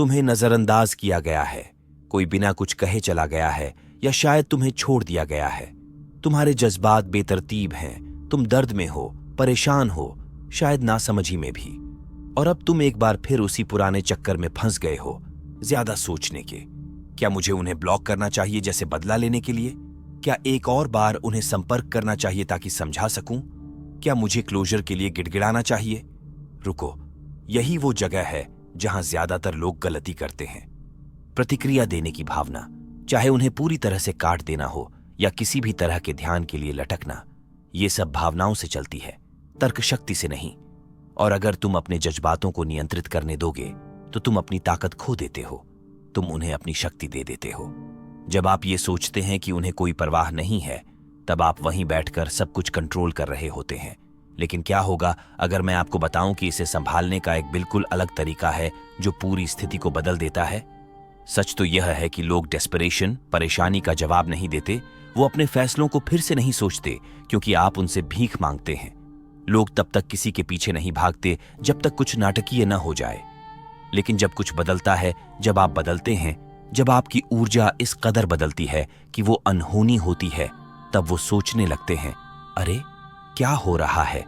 तुम्हें नजरअंदाज किया गया है, कोई बिना कुछ कहे चला गया है या शायद तुम्हें छोड़ दिया गया है। तुम्हारे जज्बात बेतरतीब हैं, तुम दर्द में हो, परेशान हो, शायद नासमझी में भी। और अब तुम एक बार फिर उसी पुराने चक्कर में फंस गए हो, ज्यादा सोचने के। क्या मुझे उन्हें ब्लॉक करना चाहिए जैसे बदला लेने के लिए? क्या एक और बार उन्हें संपर्क करना चाहिए ताकि समझा सकूं? क्या मुझे क्लोजर के लिए गिड़गिड़ाना चाहिए? रुको, यही वो जगह है जहां ज्यादातर लोग गलती करते हैं। प्रतिक्रिया देने की भावना, चाहे उन्हें पूरी तरह से काट देना हो या किसी भी तरह के ध्यान के लिए लटकना, ये सब भावनाओं से चलती है, तर्क शक्ति से नहीं। और अगर तुम अपने जज्बातों को नियंत्रित करने दोगे तो तुम अपनी ताकत खो देते हो, तुम उन्हें अपनी शक्ति दे देते हो। जब आप ये सोचते हैं कि उन्हें कोई परवाह नहीं है, तब आप वहीं बैठकर सब कुछ कंट्रोल कर रहे होते हैं। लेकिन क्या होगा अगर मैं आपको बताऊं कि इसे संभालने का एक बिल्कुल अलग तरीका है जो पूरी स्थिति को बदल देता है? सच तो यह है कि लोग डेस्परेशन, परेशानी का जवाब नहीं देते, वो अपने फैसलों को फिर से नहीं सोचते क्योंकि आप उनसे भीख मांगते हैं। लोग तब तक किसी के पीछे नहीं भागते जब तक कुछ नाटकीय न हो जाए। लेकिन जब कुछ बदलता है, जब आप बदलते हैं, जब आपकी ऊर्जा इस कदर बदलती है कि वो अनहोनी होती है, तब वो सोचने लगते हैं, अरे क्या हो रहा है?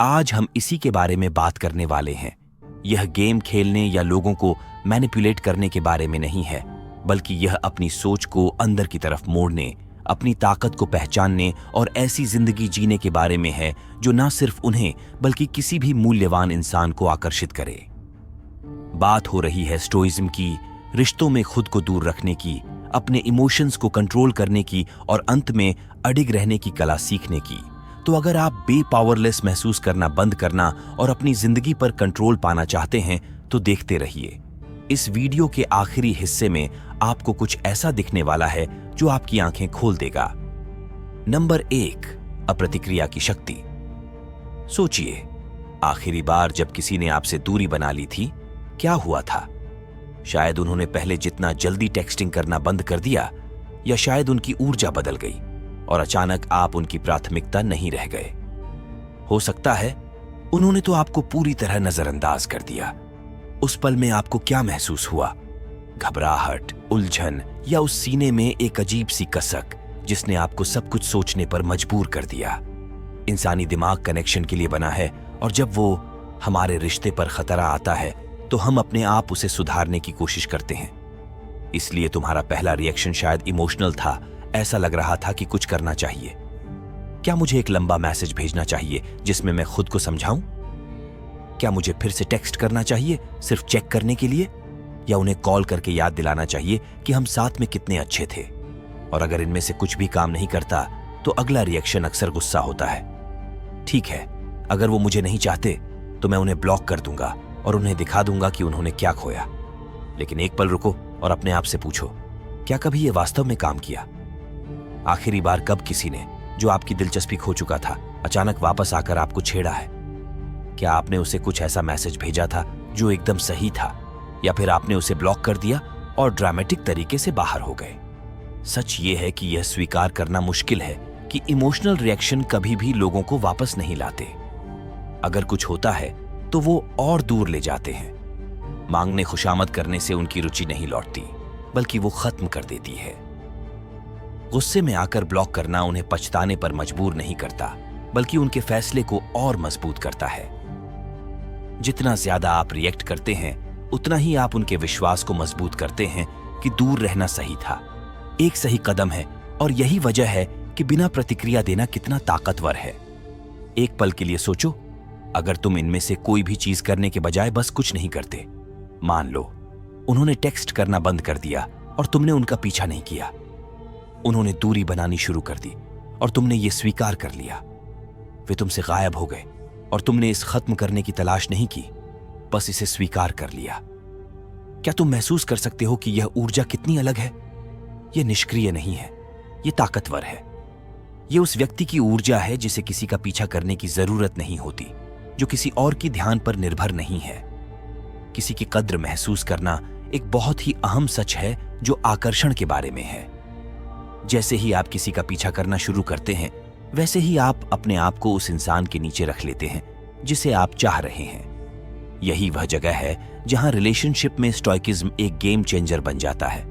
आज हम इसी के बारे में बात करने वाले हैं। यह गेम खेलने या लोगों को मैनिपुलेट करने के बारे में नहीं है, बल्कि यह अपनी सोच को अंदर की तरफ मोड़ने, अपनी ताकत को पहचानने और ऐसी जिंदगी जीने के बारे में है जो न सिर्फ उन्हें बल्कि किसी भी मूल्यवान इंसान को आकर्षित करे। बात हो रही है स्टोइज्म की, रिश्तों में खुद को दूर रखने की, अपने इमोशंस को कंट्रोल करने की और अंत में अडिग रहने की कला सीखने की। तो अगर आप बेपावरलेस महसूस करना बंद करना और अपनी जिंदगी पर कंट्रोल पाना चाहते हैं तो देखते रहिए। इस वीडियो के आखिरी हिस्से में आपको कुछ ऐसा दिखने वाला है जो आपकी आंखें खोल देगा। नंबर 1, अप्रतिक्रिया की शक्ति। सोचिए, आखिरी बार जब किसी ने आपसे दूरी बना ली थी, क्या हुआ था? शायद उन्होंने पहले जितना जल्दी टेक्स्टिंग करना बंद कर दिया, या शायद उनकी ऊर्जा बदल गई और अचानक आप उनकी प्राथमिकता नहीं रह गए। हो सकता है उन्होंने तो आपको पूरी तरह नजरअंदाज कर दिया। उस पल में आपको क्या महसूस हुआ? घबराहट, उलझन या उस सीने में एक अजीब सी कसक जिसने आपको सब कुछ सोचने पर मजबूर कर दिया। इंसानी दिमाग कनेक्शन के लिए बना है और जब वो हमारे रिश्ते पर खतरा आता है तो हम अपने आप उसे सुधारने की कोशिश करते हैं। इसलिए तुम्हारा पहला रिएक्शन शायद इमोशनल था। ऐसा लग रहा था कि कुछ करना चाहिए। क्या मुझे एक लंबा मैसेज भेजना चाहिए जिसमें मैं खुद को समझाऊं? क्या मुझे फिर से टेक्स्ट करना चाहिए सिर्फ चेक करने के लिए? या उन्हें कॉल करके याद दिलाना चाहिए कि हम साथ में कितने अच्छे थे? और अगर इनमें से कुछ भी काम नहीं करता तो अगला रिएक्शन अक्सर गुस्सा होता है। ठीक है, अगर वो मुझे नहीं चाहते तो मैं उन्हें ब्लॉक कर दूंगा और उन्हें दिखा दूंगा कि उन्होंने क्या खोया। लेकिन एक पल रुको और अपने आप से पूछो, क्या कभी ये वास्तव में काम किया? आखिरी बार कब किसी ने, जो आपकी दिलचस्पी खो चुका था, अचानक वापस आकर आपको छेड़ा है? क्या आपने उसे कुछ ऐसा मैसेज भेजा था जो एकदम सही था, या फिर आपने उसे ब्लॉक कर दिया और ड्रामेटिक तरीके से बाहर हो गए? सच ये है कि यह स्वीकार करना मुश्किल है कि इमोशनल रिएक्शन कभी भी लोगों को वापस नहीं लाते। अगर कुछ होता है तो वो और दूर ले जाते हैं। मांगने खुशामद करने से उनकी रुचि नहीं लौटती, बल्कि वो खत्म कर देती है। गुस्से में आकर ब्लॉक करना उन्हें पछताने पर मजबूर नहीं करता, बल्कि उनके फैसले को और मजबूत करता है। जितना ज्यादा आप रिएक्ट करते हैं, उतना ही आप उनके विश्वास को मजबूत करते हैं कि दूर रहना सही था, एक सही कदम है। और यही वजह है कि बिना प्रतिक्रिया देना कितना ताकतवर है। एक पल के लिए सोचो, अगर तुम इनमें से कोई भी चीज करने के बजाय बस कुछ नहीं करते। मान लो उन्होंने टेक्स्ट करना बंद कर दिया और तुमने उनका पीछा नहीं किया। उन्होंने दूरी बनानी शुरू कर दी और तुमने ये स्वीकार कर लिया। वे तुमसे गायब हो गए और तुमने इस खत्म करने की तलाश नहीं की, बस इसे स्वीकार कर लिया। क्या तुम महसूस कर सकते हो कि यह ऊर्जा कितनी अलग है? यह निष्क्रिय नहीं है, यह ताकतवर है। यह उस व्यक्ति की ऊर्जा है जिसे किसी का पीछा करने की जरूरत नहीं होती, जो किसी और की ध्यान पर निर्भर नहीं है। किसी की कद्र महसूस करना एक बहुत ही अहम सच है जो आकर्षण के बारे में है। जैसे ही आप किसी का पीछा करना शुरू करते हैं, वैसे ही आप अपने आप को उस इंसान के नीचे रख लेते हैं जिसे आप चाह रहे हैं। यही वह जगह है जहां रिलेशनशिप में स्टोइकिज्म एक गेम चेंजर बन जाता है।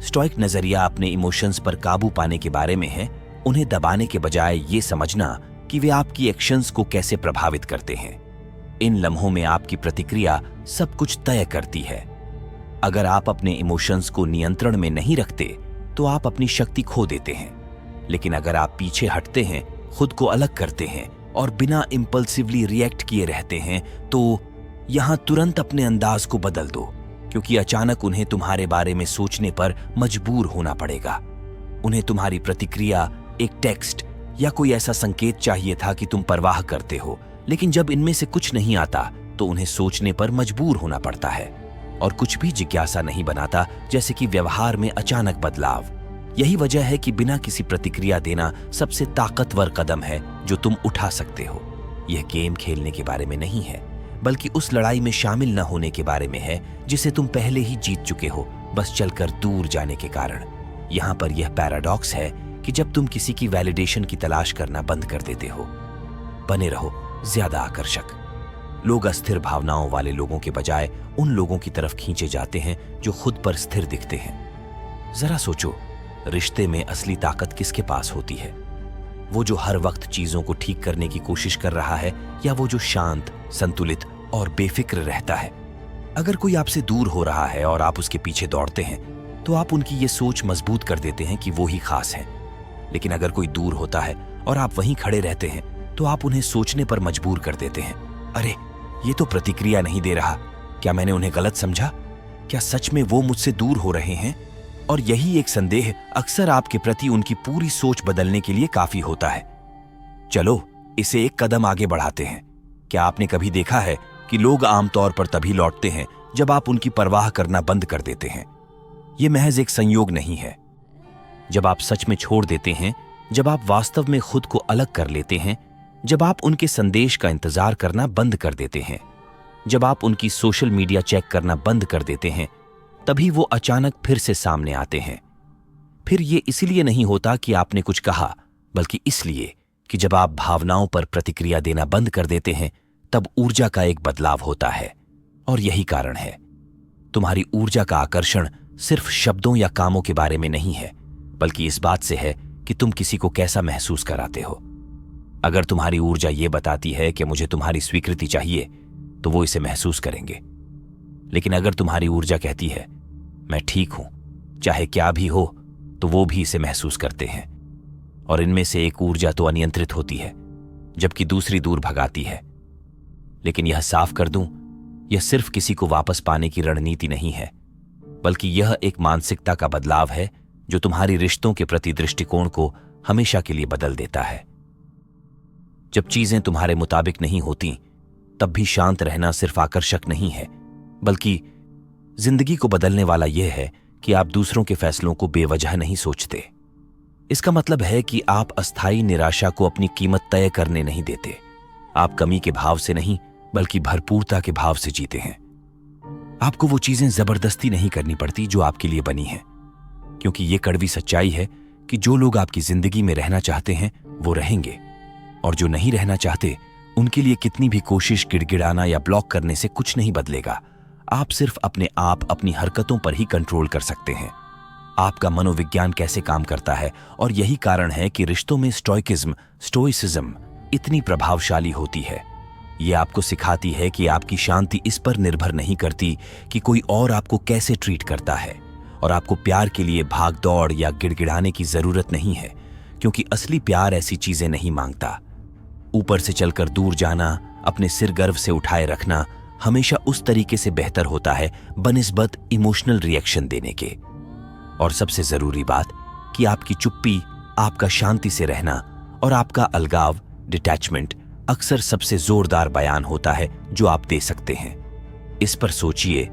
स्टोइक नजरिया अपने इमोशंस पर काबू पाने के बारे में है, उन्हें दबाने के बजाय ये समझना कि वे आपकी एक्शंस को कैसे प्रभावित करते हैं। इन लम्हों में आपकी प्रतिक्रिया सब कुछ तय करती है। अगर आप अपने इमोशंस को नियंत्रण में नहीं रखते तो आप अपनी शक्ति खो देते हैं, लेकिन अगर आप पीछे हटते हैं, खुद को अलग करते हैं और बिना इंपल्सिवली रिएक्ट किए रहते हैं, तो यहां तुरंत अपने अंदाज को बदल दो, क्योंकि अचानक उन्हें तुम्हारे बारे में सोचने पर मजबूर होना पड़ेगा। उन्हें तुम्हारी प्रतिक्रिया, एक टेक्स्ट या कोई ऐसा संकेत चाहिए था कि तुम परवाह करते हो, लेकिन जब इनमें से कुछ नहीं आता तो उन्हें सोचने पर मजबूर होना पड़ता है और कुछ भी जिज्ञासा नहीं बनाता, जैसे कि व्यवहार में अचानक बदलाव। यही वजह है कि बिना किसी प्रतिक्रिया देना सबसे ताकतवर कदम है जो तुम उठा सकते हो। यह गेम खेलने के बारे में नहीं है, बल्कि उस लड़ाई में शामिल न होने के बारे में है जिसे तुम पहले ही जीत चुके हो, बस चलकर दूर जाने के कारण। यहां पर यह पैराडॉक्स है कि जब तुम किसी की वैलिडेशन की तलाश करना बंद कर देते हो, बने रहो ज्यादा आकर्षक। लोग अस्थिर भावनाओं वाले लोगों के बजाय उन लोगों की तरफ खींचे जाते हैं जो खुद पर स्थिर दिखते हैं। जरा सोचो, रिश्ते में असली ताकत किसके पास होती है? वो जो हर वक्त चीजों को ठीक करने की कोशिश कर रहा है, या वो जो शांत, संतुलित और बेफिक्र रहता है? अगर कोई आपसे दूर हो रहा है और आप उसके पीछे दौड़ते हैं, तो आप उनकी ये सोच मजबूत कर देते हैं कि वो ही खास है। लेकिन अगर कोई दूर होता है और आप वहीं खड़े रहते हैं, तो आप उन्हें सोचने पर मजबूर कर देते हैं। अरे, ये तो प्रतिक्रिया नहीं दे रहा, क्या मैंने उन्हें गलत समझा? क्या सच में वो मुझसे दूर हो रहे हैं? और यही एक संदेह अक्सर आपके प्रति उनकी पूरी सोच बदलने के लिए काफी होता है। चलो इसे एक कदम आगे बढ़ाते हैं। क्या आपने कभी देखा है कि लोग आमतौर पर तभी लौटते हैं जब आप उनकी परवाह करना बंद कर देते हैं? यह महज एक संयोग नहीं है। जब आप सच में छोड़ देते हैं, जब आप वास्तव में खुद को अलग कर लेते हैं, जब आप उनके संदेश का इंतजार करना बंद कर देते हैं, जब आप उनकी सोशल मीडिया चेक करना बंद कर देते हैं, तभी वो अचानक फिर से सामने आते हैं। फिर ये इसलिए नहीं होता कि आपने कुछ कहा, बल्कि इसलिए कि जब आप भावनाओं पर प्रतिक्रिया देना बंद कर देते हैं, तब ऊर्जा का एक बदलाव होता है। और यही कारण है, तुम्हारी ऊर्जा का आकर्षण सिर्फ शब्दों या कामों के बारे में नहीं है, बल्कि इस बात से है कि तुम किसी को कैसा महसूस कराते हो। अगर तुम्हारी ऊर्जा ये बताती है कि मुझे तुम्हारी स्वीकृति चाहिए, तो वो इसे महसूस करेंगे। लेकिन अगर तुम्हारी ऊर्जा कहती है मैं ठीक हूं, चाहे क्या भी हो, तो वो भी इसे महसूस करते हैं। और इनमें से एक ऊर्जा तो अनियंत्रित होती है, जबकि दूसरी दूर भगाती है। लेकिन यह साफ कर दूं, यह सिर्फ किसी को वापस पाने की रणनीति नहीं है, बल्कि यह एक मानसिकता का बदलाव है जो तुम्हारी रिश्तों के प्रति दृष्टिकोण को हमेशा के लिए बदल देता है। जब चीजें तुम्हारे मुताबिक नहीं होती, तब भी शांत रहना सिर्फ आकर्षक नहीं है, बल्कि जिंदगी को बदलने वाला यह है कि आप दूसरों के फैसलों को बेवजह नहीं सोचते। इसका मतलब है कि आप अस्थायी निराशा को अपनी कीमत तय करने नहीं देते। आप कमी के भाव से नहीं, बल्कि भरपूरता के भाव से जीते हैं। आपको वो चीजें जबरदस्ती नहीं करनी पड़ती जो आपके लिए बनी हैं, क्योंकि ये कड़वी सच्चाई है कि जो लोग आपकी जिंदगी में रहना चाहते हैं वो रहेंगे, और जो नहीं रहना चाहते उनके लिए कितनी भी कोशिश गिड़गिड़ाना या ब्लॉक करने से कुछ नहीं बदलेगा। आप सिर्फ अपने आप अपनी हरकतों पर ही कंट्रोल कर सकते हैं। आपका मनोविज्ञान कैसे काम करता है, और यही कारण है कि रिश्तों में स्टोइसिज्म इतनी प्रभावशाली होती है। ये आपको सिखाती है कि आपकी शांति इस पर निर्भर नहीं करती कि कोई और आपको कैसे ट्रीट करता है, और आपको प्यार के लिए भाग दौड़ या गिड़गिड़ाने की जरूरत नहीं है, क्योंकि असली प्यार ऐसी चीजें नहीं मांगता। ऊपर से चलकर दूर जाना, अपने सिर गर्व से उठाए रखना हमेशा उस तरीके से बेहतर होता है बनिस्बत इमोशनल रिएक्शन देने के। और सबसे जरूरी बात कि आपकी चुप्पी, आपका शांति से रहना और आपका अलगाव, डिटैचमेंट अक्सर सबसे जोरदार बयान होता है जो आप दे सकते हैं। इस पर सोचिए,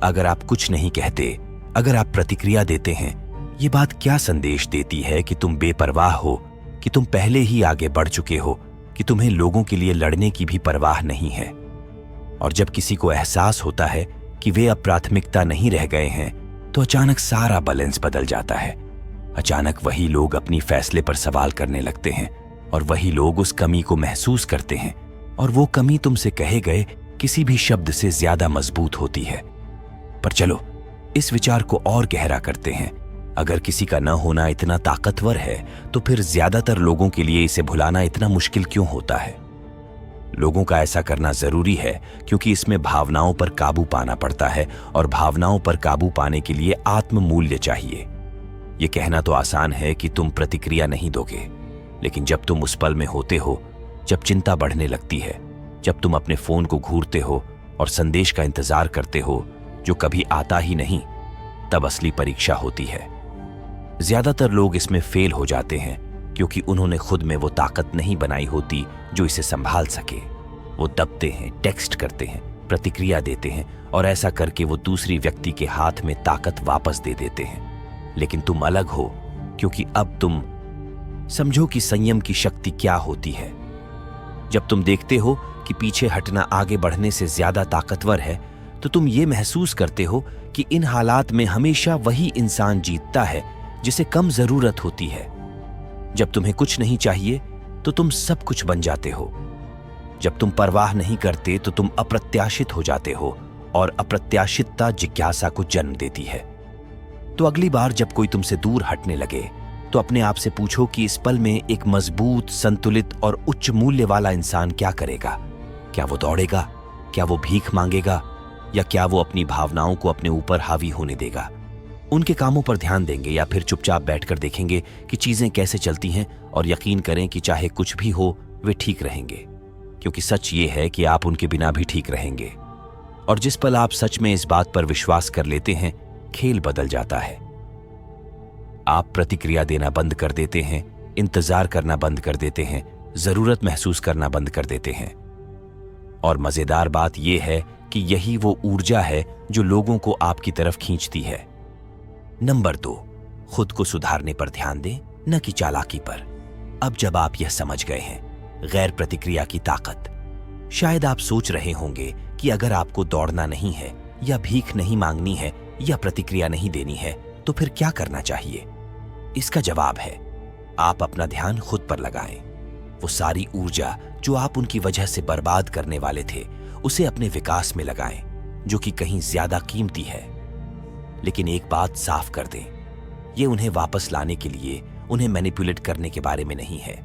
अगर आप कुछ नहीं कहते, अगर आप प्रतिक्रिया देते हैं, ये बात क्या संदेश देती है कि तुम बेपरवाह हो, कि तुम पहले ही आगे बढ़ चुके हो, कि तुम्हें लोगों के लिए लड़ने की भी परवाह नहीं है। और जब किसी को एहसास होता है कि वे अब प्राथमिकता नहीं रह गए हैं, तो अचानक सारा बैलेंस बदल जाता है। अचानक वही लोग अपनी फैसले पर सवाल करने लगते हैं, और वही लोग उस कमी को महसूस करते हैं, और वो कमी तुमसे कहे गए किसी भी शब्द से ज्यादा मजबूत होती है। पर चलो इस विचार को और गहरा करते हैं। अगर किसी का न होना इतना ताकतवर है तो फिर ज्यादातर लोगों के लिए इसे भुलाना इतना मुश्किल क्यों होता है? लोगों का ऐसा करना जरूरी है क्योंकि इसमें भावनाओं पर काबू पाना पड़ता है, और भावनाओं पर काबू पाने के लिए आत्म मूल्य चाहिए। यह कहना तो आसान है कि तुम प्रतिक्रिया नहीं दोगे, लेकिन जब तुम उस पल में होते हो, जब चिंता बढ़ने लगती है, जब तुम अपने फोन को घूरते हो और संदेश का इंतजार करते हो जो कभी आता ही नहीं, तब असली परीक्षा होती है। ज्यादातर लोग इसमें फेल हो जाते हैं क्योंकि उन्होंने खुद में वो ताकत नहीं बनाई होती जो इसे संभाल सके। वो दबते हैं, टेक्स्ट करते हैं, प्रतिक्रिया देते हैं, और ऐसा करके वो दूसरी व्यक्ति के हाथ में ताकत वापस दे देते हैं। लेकिन तुम अलग हो क्योंकि अब तुम समझो कि संयम की शक्ति क्या होती है। जब तुम देखते हो कि पीछे हटना आगे बढ़ने से ज्यादा ताकतवर है, तो तुम ये महसूस करते हो कि इन हालात में हमेशा वही इंसान जीतता है जिसे कम जरूरत होती है। जब तुम्हें कुछ नहीं चाहिए तो तुम सब कुछ बन जाते हो। जब तुम परवाह नहीं करते तो तुम अप्रत्याशित हो जाते हो, और अप्रत्याशितता जिज्ञासा को जन्म देती है। तो अगली बार जब कोई तुमसे दूर हटने लगे तो अपने आप से पूछो कि इस पल में एक मजबूत, संतुलित और उच्च मूल्य वाला इंसान क्या करेगा? क्या वो दौड़ेगा? क्या वो भीख मांगेगा? या क्या वो अपनी भावनाओं को अपने ऊपर हावी होने देगा? उनके कामों पर ध्यान देंगे या फिर चुपचाप बैठकर देखेंगे कि चीजें कैसे चलती हैं, और यकीन करें कि चाहे कुछ भी हो वे ठीक रहेंगे, क्योंकि सच ये है कि आप उनके बिना भी ठीक रहेंगे। और जिस पल आप सच में इस बात पर विश्वास कर लेते हैं, खेल बदल जाता है। आप प्रतिक्रिया देना बंद कर देते हैं, इंतजार करना बंद कर देते हैं, जरूरत महसूस करना बंद कर देते हैं। और मजेदार बात यह है कि यही वो ऊर्जा है जो लोगों को आपकी तरफ खींचती है। नंबर 2, खुद को सुधारने पर ध्यान दें, न कि चालाकी पर। अब जब आप यह समझ गए हैं, गैर प्रतिक्रिया की ताकत, शायद आप सोच रहे होंगे कि अगर आपको दौड़ना नहीं है, या भीख नहीं मांगनी है, या प्रतिक्रिया नहीं देनी है, तो फिर क्या करना चाहिए? इसका जवाब है, आप अपना ध्यान खुद पर लगाएं। वो सारी ऊर्जा जो आप उनकी वजह से बर्बाद करने वाले थे, उसे अपने विकास में लगाएं, जो कि कहीं ज्यादा कीमती है। लेकिन एक बात साफ कर दें, ये उन्हें वापस लाने के लिए, उन्हें मैनिपुलेट करने के बारे में नहीं है।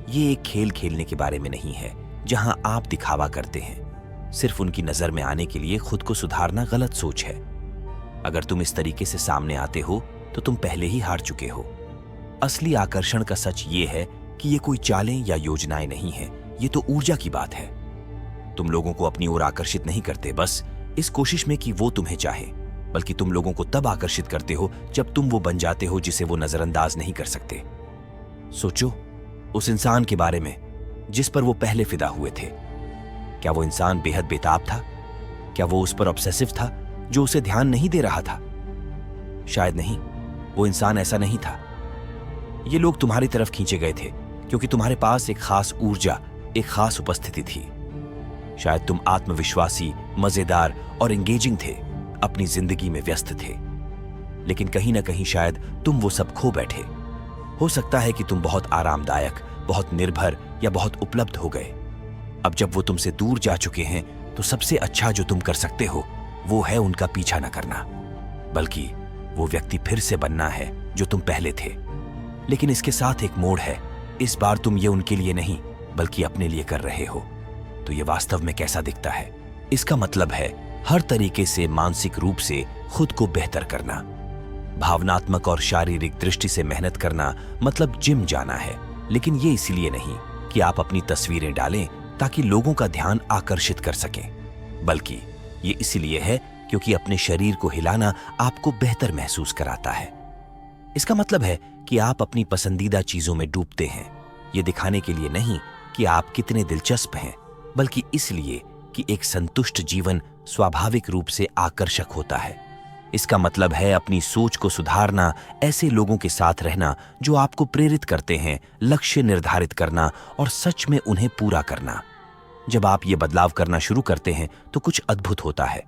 ये एक खेल खेलने के बारे में नहीं है जहां आप दिखावा करते हैं। सिर्फ उनकी नजर में आने के लिए खुद को सुधारना गलत सोच है। अगर तुम इस तरीके से सामने आते हो तो तुम पहले ही हार चुके हो। असली आकर्षण का सच ये है कि ये कोई चालें या योजनाएं नहीं है, ये तो ऊर्जा की बात है। तुम लोगों को अपनी ओर आकर्षित नहीं करते बस इस कोशिश में कि वो तुम्हें चाहे, बल्कि तुम लोगों को तब आकर्षित करते हो जब तुम वो बन जाते हो जिसे वो नजरअंदाज नहीं कर सकते। सोचो उस इंसान के बारे में जिस पर वो पहले फिदा हुए थे। क्या वो इंसान बेहद बेताब था? क्या वो उस पर ऑब्सेसिव था जो उसे ध्यान नहीं दे रहा था? शायद नहीं, वो इंसान ऐसा नहीं था। ये लोग तुम्हारी तरफ खींचे गए थे क्योंकि तुम्हारे पास एक खास ऊर्जा, एक खास उपस्थिति थी। शायद तुम आत्मविश्वासी, मजेदार और एंगेजिंग थे, अपनी जिंदगी में व्यस्त थे। लेकिन कहीं ना कहीं शायद तुम वो सब खो बैठे। हो सकता है कि तुम बहुत आरामदायक, बहुत निर्भर या बहुत उपलब्ध हो गए। अब जब वो तुमसे दूर जा चुके हैं तो सबसे अच्छा जो तुम कर सकते हो वो है उनका पीछा न करना, बल्कि वो व्यक्ति फिर से बनना है जो तुम पहले थे। लेकिन इसके साथ एक मोड़ है, इस बार तुम ये उनके लिए नहीं बल्कि अपने लिए कर रहे हो। तो ये वास्तव में कैसा दिखता है? इसका मतलब है हर तरीके से मानसिक रूप से खुद को बेहतर करना। भावनात्मक और शारीरिक दृष्टि से मेहनत करना मतलब जिम जाना है, लेकिन ये इसलिए नहीं कि आप अपनी तस्वीरें डालें ताकि लोगों का ध्यान आकर्षित कर सकें, बल्कि ये इसलिए है क्योंकि अपने शरीर को हिलाना आपको बेहतर महसूस कराता है। इसका मतलब है कि आप अपनी पसंदीदा चीजों में डूबते हैं, ये दिखाने के लिए नहीं कि आप कितने दिलचस्प हैं, बल्कि इसलिए कि एक संतुष्ट जीवन स्वाभाविक रूप से आकर्षक होता है। इसका मतलब है अपनी सोच को सुधारना, ऐसे लोगों के साथ रहना जो आपको प्रेरित करते हैं, लक्ष्य निर्धारित करना और सच में उन्हें पूरा करना। जब आप ये बदलाव करना शुरू करते हैं तो कुछ अद्भुत होता है।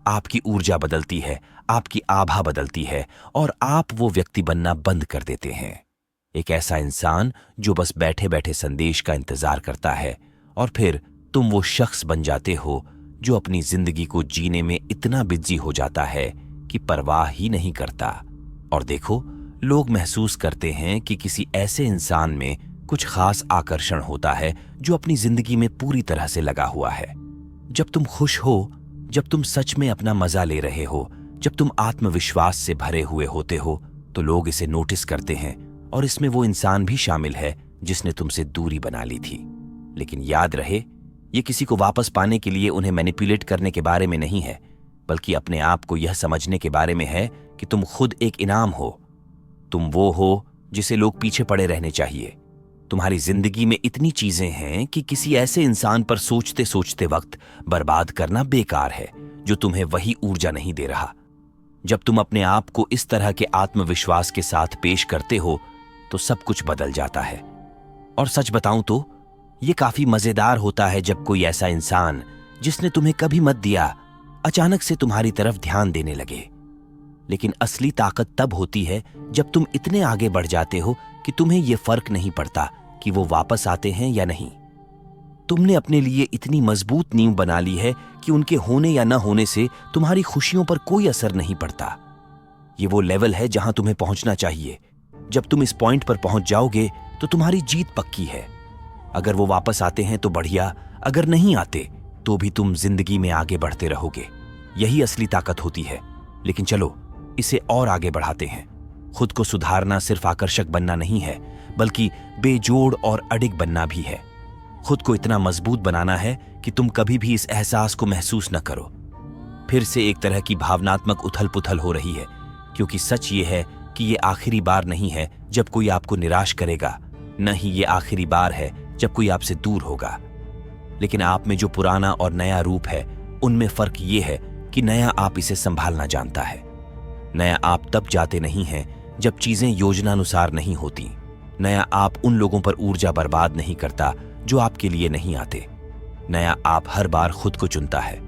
आपकी ऊर्जा बदलती है, आपकी आभा बदलती है और आप वो व्यक्ति बनना बंद कर देते हैं। एक ऐसा इंसान जो बस बैठे बैठे संदेश का इंतजार करता है, और फिर तुम वो शख्स बन जाते हो जो अपनी जिंदगी को जीने में इतना बिजी हो जाता है कि परवाह ही नहीं करता। और देखो, लोग महसूस करते हैं कि किसी ऐसे इंसान में कुछ खास आकर्षण होता है जो अपनी जिंदगी में पूरी तरह से लगा हुआ है। जब तुम खुश हो, जब तुम सच में अपना मजा ले रहे हो, जब तुम आत्मविश्वास से भरे हुए होते हो, तो लोग इसे नोटिस करते हैं। और इसमें वो इंसान भी शामिल है जिसने तुमसे दूरी बना ली थी। लेकिन याद रहे, ये किसी को वापस पाने के लिए उन्हें मैनिपुलेट करने के बारे में नहीं है, बल्कि अपने आप को यह समझने के बारे में है कि तुम खुद एक इनाम हो। तुम वो हो जिसे लोग पीछे पड़े रहने चाहिए। तुम्हारी जिंदगी में इतनी चीजें हैं कि किसी ऐसे इंसान पर सोचते सोचते वक्त बर्बाद करना बेकार है जो तुम्हें वही ऊर्जा नहीं दे रहा। जब तुम अपने आप को इस तरह के आत्मविश्वास के साथ पेश करते हो तो सब कुछ बदल जाता है। और सच बताऊं तो ये काफी मजेदार होता है जब कोई ऐसा इंसान जिसने तुम्हें कभी मत दिया अचानक से तुम्हारी तरफ ध्यान देने लगे। लेकिन असली ताकत तब होती है जब तुम इतने आगे बढ़ जाते हो कि तुम्हें यह फर्क नहीं पड़ता कि वो वापस आते हैं या नहीं। तुमने अपने लिए इतनी मजबूत नींव बना ली है कि उनके होने या न होने से तुम्हारी खुशियों पर कोई असर नहीं पड़ता। ये वो लेवल है जहां तुम्हें पहुंचना चाहिए। जब तुम इस पॉइंट पर पहुंच जाओगे तो तुम्हारी जीत पक्की है। अगर वो वापस आते हैं तो बढ़िया, अगर नहीं आते तो भी तुम जिंदगी में आगे बढ़ते रहोगे। यही असली ताकत होती है। लेकिन चलो इसे और आगे बढ़ाते हैं। खुद को सुधारना सिर्फ आकर्षक बनना नहीं है, बल्कि बेजोड़ और अडिग बनना भी है। खुद को इतना मजबूत बनाना है कि तुम कभी भी इस एहसास को महसूस न करो। फिर से एक तरह की भावनात्मक उथल पुथल हो रही है, क्योंकि सच ये है कि ये आखिरी बार नहीं है जब कोई आपको निराश करेगा, न ही ये आखिरी बार है जब कोई आपसे दूर होगा। लेकिन आप में जो पुराना और नया रूप है, उनमें फर्क ये है कि नया आप इसे संभालना जानता है। नया आप तब जाते नहीं हैं जब चीजें योजनानुसार नहीं होती। नया आप उन लोगों पर ऊर्जा बर्बाद नहीं करता जो आपके लिए नहीं आते। नया आप हर बार खुद को चुनता है।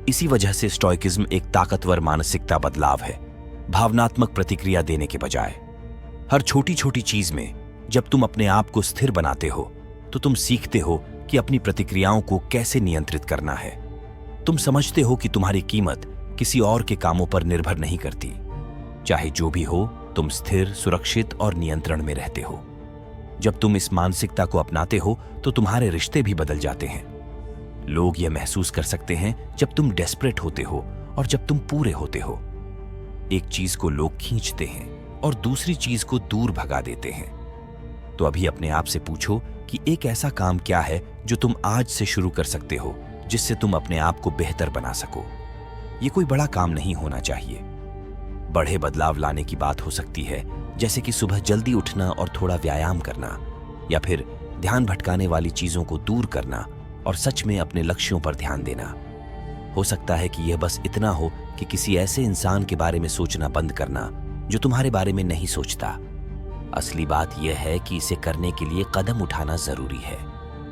इसी वजह से स्टोइकिज्म एक ताकतवर मानसिकता बदलाव है, भावनात्मक प्रतिक्रिया देने के बजाय। हर छोटी छोटी चीज में जब तुम अपने आप को स्थिर बनाते हो तो तुम सीखते हो कि अपनी प्रतिक्रियाओं को कैसे नियंत्रित करना है। तुम समझते हो कि तुम्हारी कीमत किसी और के कामों पर निर्भर नहीं करती। चाहे जो भी हो, तुम स्थिर, सुरक्षित और नियंत्रण में रहते हो। जब तुम इस मानसिकता को अपनाते हो तो तुम्हारे रिश्ते भी बदल जाते हैं। लोग यह महसूस कर सकते हैं जब तुम डेस्परेट होते हो और जब तुम पूरे होते हो। एक चीज को लोग खींचते हैं और दूसरी चीज को दूर भगा देते हैं। तो अभी अपने आप से पूछो कि एक ऐसा काम क्या है जो तुम आज से शुरू कर सकते हो जिससे तुम अपने आप को बेहतर बना सको। ये कोई बड़ा काम नहीं होना चाहिए। बड़े बदलाव लाने की बात हो सकती है, जैसे कि सुबह जल्दी उठना और थोड़ा व्यायाम करना, या फिर ध्यान भटकाने वाली चीजों को दूर करना और सच में अपने लक्ष्यों पर ध्यान देना। हो सकता है कि यह बस इतना हो कि किसी ऐसे इंसान के बारे में सोचना बंद करना जो तुम्हारे बारे में नहीं सोचता। असली बात यह है कि इसे करने के लिए कदम उठाना जरूरी है,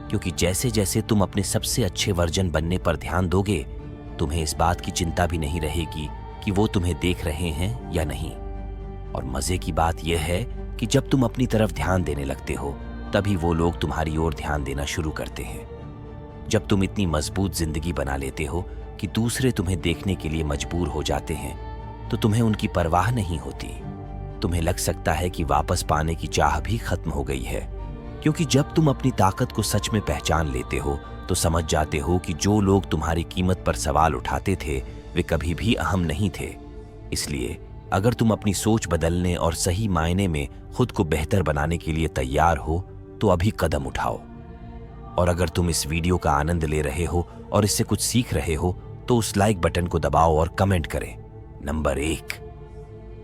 क्योंकि जैसे जैसे तुम अपने सबसे अच्छे वर्जन बनने पर ध्यान दोगे, तुम्हें इस बात की चिंता भी नहीं रहेगी कि वो तुम्हें देख रहे हैं या नहीं। और मजे की बात यह है कि जब तुम अपनी तरफ ध्यान देने लगते हो, तभी वो लोग तुम्हारी ओर ध्यान देना शुरू करते हैं। जब तुम इतनी मजबूत जिंदगी बना लेते हो कि दूसरे तुम्हें देखने के लिए मजबूर हो जाते हैं, तो तुम्हें उनकी परवाह नहीं होती। तुम्हें लग सकता है कि वापस पाने की चाह भी खत्म हो गई है, क्योंकि जब तुम अपनी ताकत को सच में पहचान लेते हो तो समझ जाते हो कि जो लोग तुम्हारी कीमत पर सवाल उठाते थे वे कभी भी अहम नहीं थे। इसलिए अगर तुम अपनी सोच बदलने और सही मायने में खुद को बेहतर बनाने के लिए तैयार हो तो अभी कदम उठाओ। और अगर तुम इस वीडियो का आनंद ले रहे हो और इससे कुछ सीख रहे हो तो उस लाइक बटन को दबाओ और कमेंट करें नंबर 1।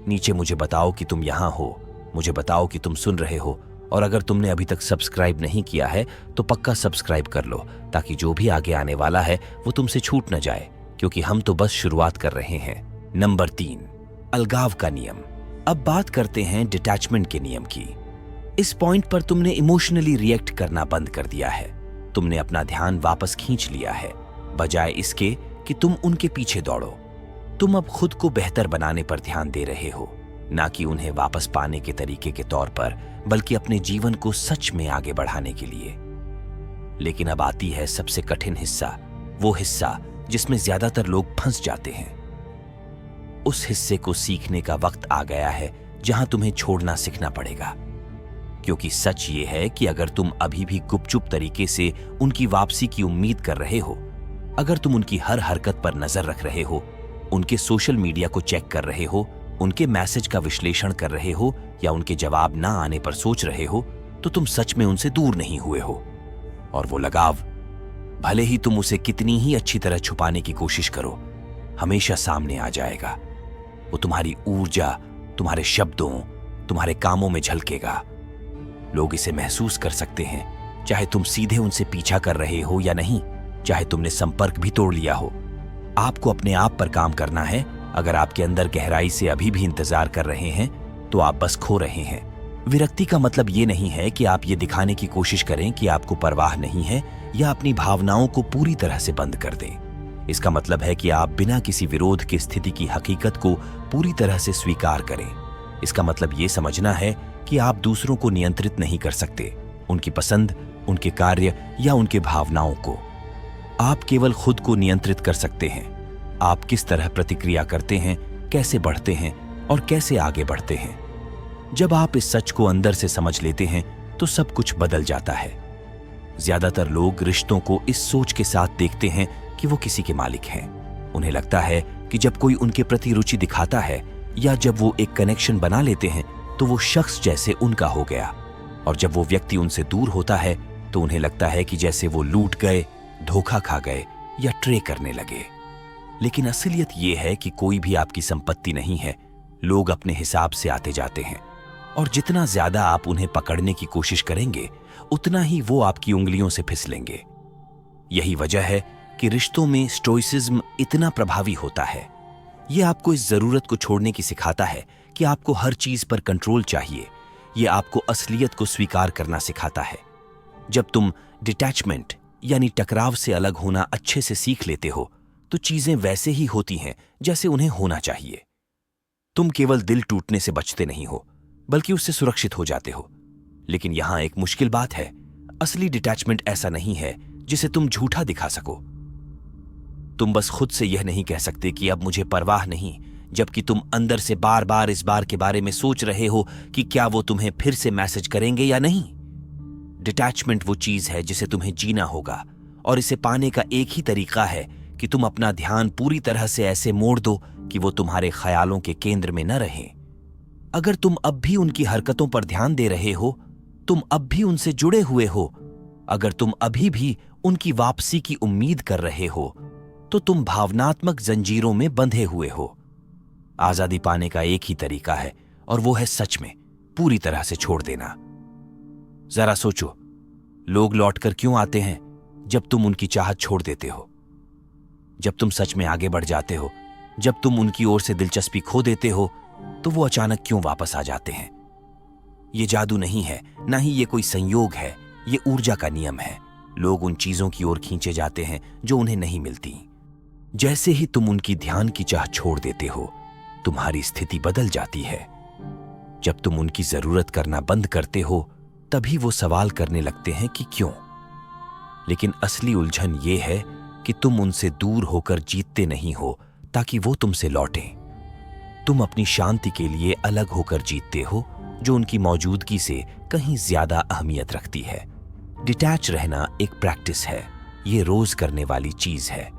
नीचे मुझे बताओ कि तुम यहां हो, मुझे बताओ कि तुम सुन रहे हो, और अगर तुमने अभी तक सब्सक्राइब नहीं किया है तो पक्का सब्सक्राइब कर लो, ताकि जो भी आगे आने वाला है वो तुमसे छूट न जाए, क्योंकि हम तो बस शुरुआत कर रहे हैं। नंबर 3, अलगाव का नियम। अब बात करते हैं डिटैचमेंट के नियम की। इस पॉइंट पर तुमने इमोशनली रिएक्ट करना बंद कर दिया है। तुमने अपना ध्यान वापस खींच लिया है, बजाय इसके कि तुम उनके पीछे दौड़ो। तुम अब खुद को बेहतर बनाने पर ध्यान दे रहे हो, ना कि उन्हें वापस पाने के तरीके के तौर पर, बल्कि अपने जीवन को सच में आगे बढ़ाने के लिए। लेकिन अब आती है सबसे कठिन हिस्सा, वो हिस्सा जिसमें ज्यादातर लोग फंस जाते हैं। उस हिस्से को सीखने का वक्त आ गया है जहां तुम्हें छोड़ना सीखना पड़ेगा, क्योंकि सच ये है कि अगर तुम अभी भी गुपचुप तरीके से उनकी वापसी की उम्मीद कर रहे हो, अगर तुम उनकी हर हरकत पर नजर रख रहे हो, उनके सोशल मीडिया को चेक कर रहे हो, उनके मैसेज का विश्लेषण कर रहे हो या उनके जवाब ना आने पर सोच रहे हो, तो तुम सच में उनसे दूर नहीं हुए हो। और वो लगाव, भले ही तुम उसे कितनी ही अच्छी तरह छुपाने की कोशिश करो, हमेशा सामने आ जाएगा। वो तुम्हारी ऊर्जा, तुम्हारे शब्दों, तुम्हारे कामों में झलकेगा। लोग इसे महसूस कर सकते हैं, चाहे तुम सीधे उनसे पीछा कर रहे हो या नहीं, चाहे तुमने संपर्क भी तोड़ लिया हो। आपको अपने आप पर काम करना है। अगर आपके अंदर गहराई से अभी भी इंतजार कर रहे हैं, तो आप बस खो रहे हैं। विरक्ति का मतलब ये नहीं है कि आप ये दिखाने की कोशिश करें कि आपको परवाह नहीं है या अपनी भावनाओं को पूरी तरह से बंद कर दें। इसका मतलब है कि आप बिना किसी विरोध की स्थिति की हकीकत को पूरी तरह से स्वीकार करें। इसका मतलब ये समझना है कि आप दूसरों को नियंत्रित नहीं कर सकते, उनकी पसंद, उनके कार्य या उनके भावनाओं को। आप केवल खुद को नियंत्रित कर सकते हैं। आप किस तरह प्रतिक्रिया करते हैं, कैसे बढ़ते हैं और कैसे आगे बढ़ते हैं। जब आप इस सच को अंदर से समझ लेते हैं तो सब कुछ बदल जाता है। ज्यादातर लोग रिश्तों को इस सोच के साथ देखते हैं कि वो किसी के मालिक हैं। उन्हें लगता है कि जब कोई उनके प्रति रुचि दिखाता है या जब वो एक कनेक्शन बना लेते हैं तो वो शख्स जैसे उनका हो गया, और जब वो व्यक्ति उनसे दूर होता है तो उन्हें लगता है कि जैसे वो लूट गए, धोखा खा गए या ट्रे करने लगे। लेकिन असलियत ये है कि कोई भी आपकी संपत्ति नहीं है। लोग अपने हिसाब से आते जाते हैं, और जितना ज्यादा आप उन्हें पकड़ने की कोशिश करेंगे, उतना ही वो आपकी उंगलियों से फिसलेंगे। यही वजह है कि रिश्तों में स्टोइसिज्म इतना प्रभावी होता है। ये आपको इस जरूरत को छोड़ने की सिखाता है कि आपको हर चीज पर कंट्रोल चाहिए। ये आपको असलियत को स्वीकार करना सिखाता है। जब तुम डिटैचमेंट यानी टकराव से अलग होना अच्छे से सीख लेते हो, तो चीजें वैसे ही होती हैं जैसे उन्हें होना चाहिए। तुम केवल दिल टूटने से बचते नहीं हो, बल्कि उससे सुरक्षित हो जाते हो। लेकिन यहां एक मुश्किल बात है। असली डिटैचमेंट ऐसा नहीं है जिसे तुम झूठा दिखा सको। तुम बस खुद से यह नहीं कह सकते कि अब मुझे परवाह नहीं, जबकि तुम अंदर से बार बार इस बार के बारे में सोच रहे हो कि क्या वो तुम्हें फिर से मैसेज करेंगे या नहीं। डिटैचमेंट वो चीज है जिसे तुम्हें जीना होगा, और इसे पाने का एक ही तरीका है कि तुम अपना ध्यान पूरी तरह से ऐसे मोड़ दो कि वो तुम्हारे ख्यालों के केंद्र में न रहें। अगर तुम अब भी उनकी हरकतों पर ध्यान दे रहे हो, तुम अब भी उनसे जुड़े हुए हो, अगर तुम अभी भी उनकी वापसी की उम्मीद कर रहे हो, तो तुम भावनात्मक जंजीरों में बंधे हुए हो। आजादी पाने का एक ही तरीका है, और वो है सच में पूरी तरह से छोड़ देना। जरा सोचो, लोग लौटकर क्यों आते हैं जब तुम उनकी चाहत छोड़ देते हो? जब तुम सच में आगे बढ़ जाते हो, जब तुम उनकी ओर से दिलचस्पी खो देते हो, तो वो अचानक क्यों वापस आ जाते हैं? ये जादू नहीं है, ना ही ये कोई संयोग है, ये ऊर्जा का नियम है। लोग उन चीजों की ओर खींचे जाते हैं जो उन्हें नहीं मिलती। जैसे ही तुम उनकी ध्यान की चाह छोड़ देते हो, तुम्हारी स्थिति बदल जाती है। जब तुम उनकी जरूरत करना बंद करते हो, तभी वो सवाल करने लगते हैं कि क्यों। लेकिन असली उलझन ये है कि तुम उनसे दूर होकर जीतते नहीं हो ताकि वो तुमसे लौटें। तुम अपनी शांति के लिए अलग होकर जीतते हो, जो उनकी मौजूदगी से कहीं ज्यादा अहमियत रखती है। डिटैच रहना एक प्रैक्टिस है। ये रोज करने वाली चीज है।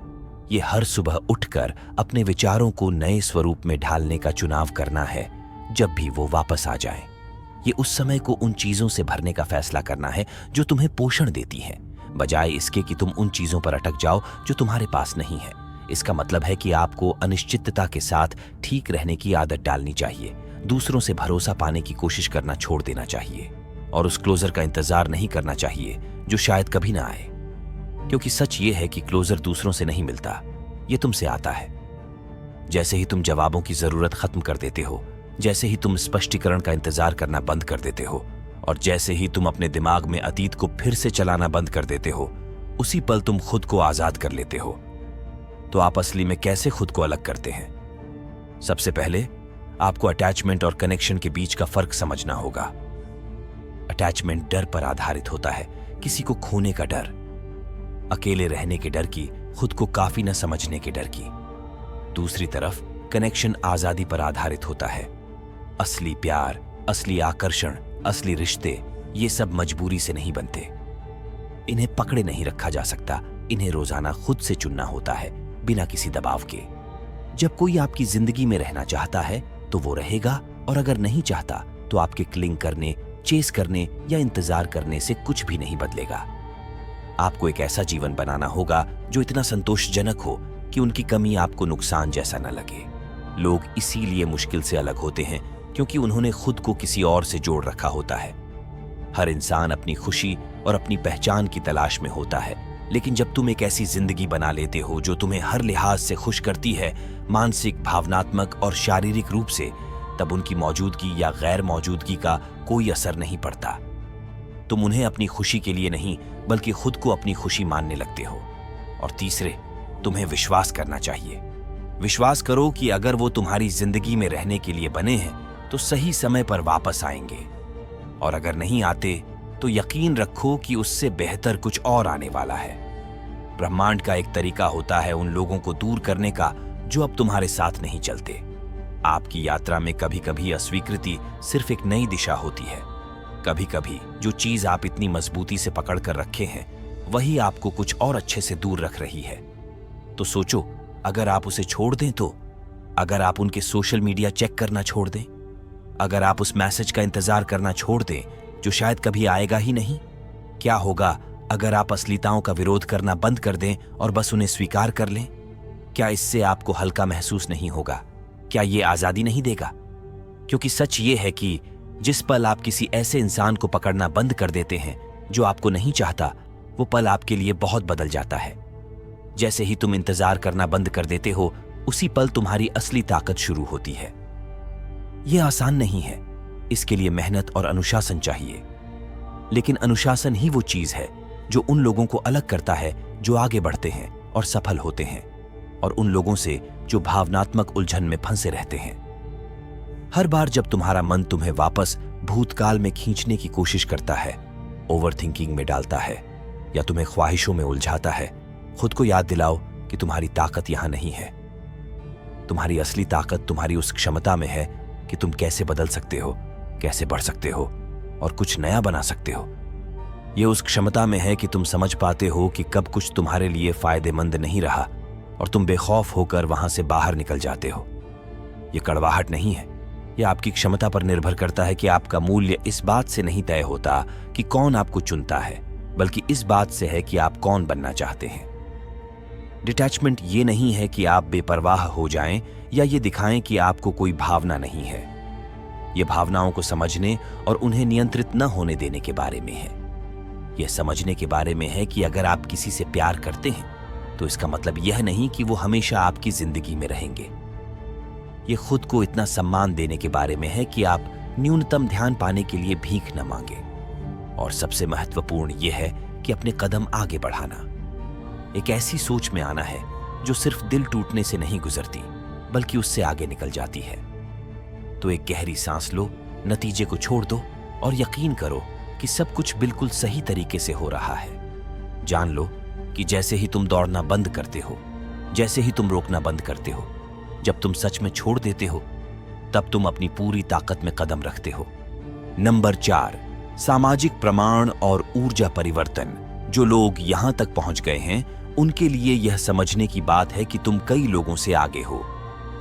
ये हर सुबह उठकर अपने विचारों को नए स्वरूप में ढालने का चुनाव करना है जब भी वो वापस आ जाएं। ये उस समय को उन चीजों से भरने का फैसला करना है जो तुम्हें पोषण देती हैं, बजाय इसके कि तुम उन चीजों पर अटक जाओ जो तुम्हारे पास नहीं है। इसका मतलब है कि आपको अनिश्चितता के साथ ठीक रहने की आदत डालनी चाहिए, दूसरों से भरोसा पाने की कोशिश करना छोड़ देना चाहिए, और उस क्लोजर का इंतजार नहीं करना चाहिए जो शायद कभी ना आए। क्योंकि सच ये है कि क्लोजर दूसरों से नहीं मिलता, ये तुमसे आता है। जैसे ही तुम जवाबों की जरूरत खत्म कर देते हो, जैसे ही तुम स्पष्टीकरण का इंतजार करना बंद कर देते हो, और जैसे ही तुम अपने दिमाग में अतीत को फिर से चलाना बंद कर देते हो, उसी पल तुम खुद को आजाद कर लेते हो। तो आप असली में कैसे खुद को अलग करते हैं? सबसे पहले आपको अटैचमेंट और कनेक्शन के बीच का फर्क समझना होगा। अटैचमेंट डर पर आधारित होता है, किसी को खोने का डर, अकेले रहने के डर की, खुद को काफी न समझने के डर की। दूसरी तरफ कनेक्शन आजादी पर आधारित होता है। असली प्यार, असली आकर्षण, असली रिश्ते ये सब मजबूरी से नहीं बनते। इन्हें पकड़े नहीं रखा जा सकता, इन्हें रोजाना खुद से चुनना होता है, बिना किसी दबाव के। जब कोई आपकी जिंदगी में रहना चाहता है तो वो रहेगा, और अगर नहीं चाहता तो आपके क्लिंग करने, चेस करने या इंतजार करने से कुछ भी नहीं बदलेगा। आपको एक ऐसा जीवन बनाना होगा जो इतना संतोषजनक हो कि उनकी कमी आपको नुकसान जैसा न लगे। लोग इसीलिए मुश्किल से अलग होते हैं क्योंकि उन्होंने खुद को किसी और से जोड़ रखा होता है। हर इंसान अपनी खुशी और अपनी पहचान की तलाश में होता है, लेकिन जब तुम एक ऐसी जिंदगी बना लेते हो जो तुम्हें हर लिहाज से खुश करती है, मानसिक, भावनात्मक और शारीरिक रूप से, तब उनकी मौजूदगी या गैर मौजूदगी का कोई असर नहीं पड़ता। तुम उन्हें अपनी खुशी के लिए नहीं बल्कि खुद को अपनी खुशी मानने लगते हो। और तीसरे, तुम्हें विश्वास करना चाहिए। विश्वास करो कि अगर वो तुम्हारी जिंदगी में रहने के लिए बने हैं तो सही समय पर वापस आएंगे, और अगर नहीं आते तो यकीन रखो कि उससे बेहतर कुछ और आने वाला है। ब्रह्मांड का एक तरीका होता है उन लोगों को दूर करने का जो अब तुम्हारे साथ नहीं चलते। आपकी यात्रा में कभी कभी अस्वीकृति सिर्फ एक नई दिशा होती है। कभी कभी जो चीज आप इतनी मजबूती से पकड़ कर रखे हैं वही आपको कुछ और अच्छे से दूर रख रही है। तो सोचो, अगर आप उसे छोड़ दें तो? अगर आप उनके सोशल मीडिया चेक करना छोड़ दें? अगर आप उस मैसेज का इंतजार करना छोड़ दें जो शायद कभी आएगा ही नहीं? क्या होगा अगर आप असलियताओं का विरोध करना बंद कर दें और बस उन्हें स्वीकार कर लें? क्या इससे आपको हल्का महसूस नहीं होगा? क्या ये आजादी नहीं देगा? क्योंकि सच ये है कि जिस पल आप किसी ऐसे इंसान को पकड़ना बंद कर देते हैं जो आपको नहीं चाहता, वो पल आपके लिए बहुत बदल जाता है। जैसे ही तुम इंतजार करना बंद कर देते हो, उसी पल तुम्हारी असली ताकत शुरू होती है। यह आसान नहीं है, इसके लिए मेहनत और अनुशासन चाहिए। लेकिन अनुशासन ही वो चीज है जो उन लोगों को अलग करता है जो आगे बढ़ते हैं और सफल होते हैं, और उन लोगों से जो भावनात्मक उलझन में फंसे रहते हैं। हर बार जब तुम्हारा मन तुम्हें वापस भूतकाल में खींचने की कोशिश करता है, ओवरथिंकिंग में डालता है या तुम्हें ख्वाहिशों में उलझाता है, खुद को याद दिलाओ कि तुम्हारी ताकत यहां नहीं है। तुम्हारी असली ताकत तुम्हारी उस क्षमता में है कि तुम कैसे बदल सकते हो, कैसे बढ़ सकते हो और कुछ नया बना सकते हो। यह उस क्षमता में है कि तुम समझ पाते हो कि कब कुछ तुम्हारे लिए फायदेमंद नहीं रहा और तुम बेखौफ होकर वहां से बाहर निकल जाते हो। यह कड़वाहट नहीं है, यह आपकी क्षमता पर निर्भर करता है कि आपका मूल्य इस बात से नहीं तय होता कि कौन आपको चुनता है, बल्कि इस बात से है कि आप कौन बनना चाहते हैं। डिटैचमेंट ये नहीं है कि आप बेपरवाह हो जाएं या ये दिखाएं कि आपको कोई भावना नहीं है। ये भावनाओं को समझने और उन्हें नियंत्रित न होने देने के बारे में है। यह समझने के बारे में है कि अगर आप किसी से प्यार करते हैं तो इसका मतलब यह नहीं कि वो हमेशा आपकी जिंदगी में रहेंगे। ये खुद को इतना सम्मान देने के बारे में है कि आप न्यूनतम ध्यान पाने के लिए भीख न मांगे। और सबसे महत्वपूर्ण यह है कि अपने कदम आगे बढ़ाना। एक ऐसी सोच में आना है जो सिर्फ दिल टूटने से नहीं गुजरती बल्कि उससे आगे निकल जाती है। तो एक गहरी सांस लो, नतीजे को छोड़ दो और यकीन करो कि सब कुछ बिल्कुल सही तरीके से हो रहा है। जान लो कि जैसे ही तुम दौड़ना बंद करते हो, जैसे ही तुम रोकना बंद करते हो, जब तुम सच में छोड़ देते हो, तब तुम अपनी पूरी ताकत में कदम रखते हो। नंबर 4, सामाजिक प्रमाण और ऊर्जा परिवर्तन। जो लोग यहां तक पहुंच गए हैं उनके लिए यह समझने की बात है कि तुम कई लोगों से आगे हो।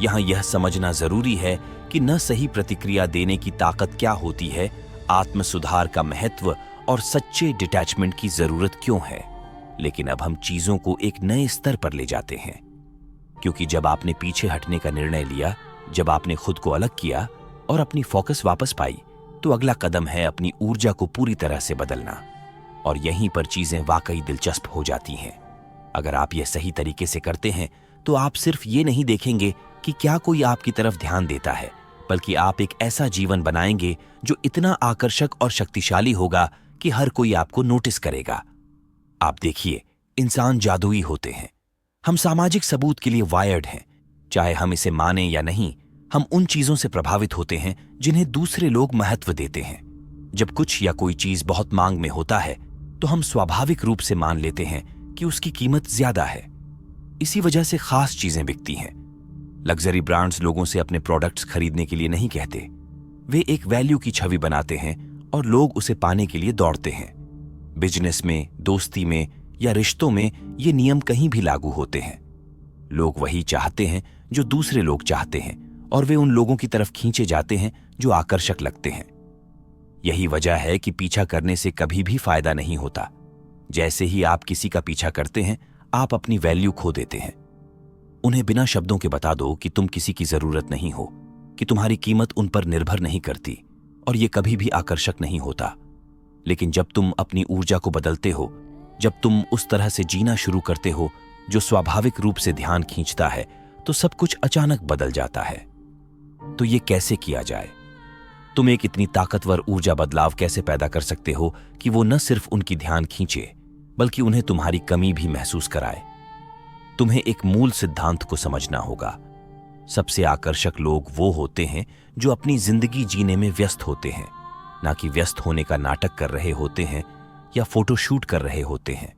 यहां यह समझना जरूरी है कि न सही प्रतिक्रिया देने की ताकत क्या होती है, आत्म सुधार का महत्व और सच्चे डिटैचमेंट की जरूरत क्यों है। लेकिन अब हम चीजों को एक नए स्तर पर ले जाते हैं, क्योंकि जब आपने पीछे हटने का निर्णय लिया, जब आपने खुद को अलग किया और अपनी फोकस वापस पाई, तो अगला कदम है अपनी ऊर्जा को पूरी तरह से बदलना। और यहीं पर चीजें वाकई दिलचस्प हो जाती हैं। अगर आप यह सही तरीके से करते हैं तो आप सिर्फ ये नहीं देखेंगे कि क्या कोई आपकी तरफ ध्यान देता है, बल्कि आप एक ऐसा जीवन बनाएंगे जो इतना आकर्षक और शक्तिशाली होगा कि हर कोई आपको नोटिस करेगा। आप देखिए, इंसान जादुई होते हैं। हम सामाजिक सबूत के लिए वायर्ड हैं। चाहे हम इसे माने या नहीं, हम उन चीजों से प्रभावित होते हैं जिन्हें दूसरे लोग महत्व देते हैं। जब कुछ या कोई चीज बहुत मांग में होता है तो हम स्वाभाविक रूप से मान लेते हैं कि उसकी कीमत ज्यादा है। इसी वजह से खास चीजें बिकती हैं। लग्जरी ब्रांड्स लोगों से अपने प्रोडक्ट्स खरीदने के लिए नहीं कहते, वे एक वैल्यू की छवि बनाते हैं और लोग उसे पाने के लिए दौड़ते हैं। बिजनेस में, दोस्ती में या रिश्तों में ये नियम कहीं भी लागू होते हैं। लोग वही चाहते हैं जो दूसरे लोग चाहते हैं और वे उन लोगों की तरफ खींचे जाते हैं जो आकर्षक लगते हैं। यही वजह है कि पीछा करने से कभी भी फायदा नहीं होता। जैसे ही आप किसी का पीछा करते हैं, आप अपनी वैल्यू खो देते हैं। उन्हें बिना शब्दों के बता दो कि तुम किसी की जरूरत नहीं हो, कि तुम्हारी कीमत उन पर निर्भर नहीं करती और ये कभी भी आकर्षक नहीं होता। लेकिन जब तुम अपनी ऊर्जा को बदलते हो, जब तुम उस तरह से जीना शुरू करते हो जो स्वाभाविक रूप से ध्यान खींचता है, तो सब कुछ अचानक बदल जाता है। तो ये कैसे किया जाए? तुम एक इतनी ताकतवर ऊर्जा बदलाव कैसे पैदा कर सकते हो कि वो न सिर्फ उनकी ध्यान खींचे बल्कि उन्हें तुम्हारी कमी भी महसूस कराए? तुम्हें एक मूल सिद्धांत को समझना होगा। सबसे आकर्षक लोग वो होते हैं जो अपनी जिंदगी जीने में व्यस्त होते हैं, ना कि व्यस्त होने का नाटक कर रहे होते हैं या फोटोशूट कर रहे होते हैं।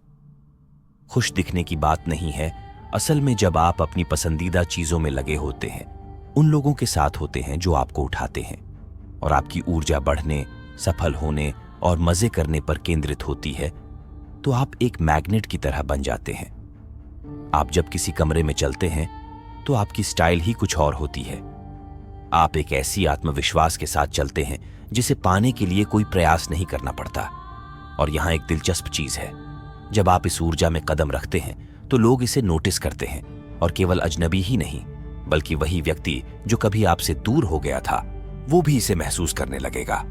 खुश दिखने की बात नहीं है, असल में जब आप अपनी पसंदीदा चीजों में लगे होते हैं, उन लोगों के साथ होते हैं जो आपको उठाते हैं और आपकी ऊर्जा बढ़ने, सफल होने और मजे करने पर केंद्रित होती है, तो आप एक मैग्नेट की तरह बन जाते हैं। आप जब किसी कमरे में चलते हैं तो आपकी स्टाइल ही कुछ और होती है। आप एक ऐसी आत्मविश्वास के साथ चलते हैं जिसे पाने के लिए कोई प्रयास नहीं करना पड़ता। और यहां एक दिलचस्प चीज है, जब आप इस ऊर्जा में कदम रखते हैं तो लोग इसे नोटिस करते हैं, और केवल अजनबी ही नहीं बल्कि वही व्यक्ति जो कभी आपसे दूर हो गया था, वो भी इसे महसूस करने लगेगा।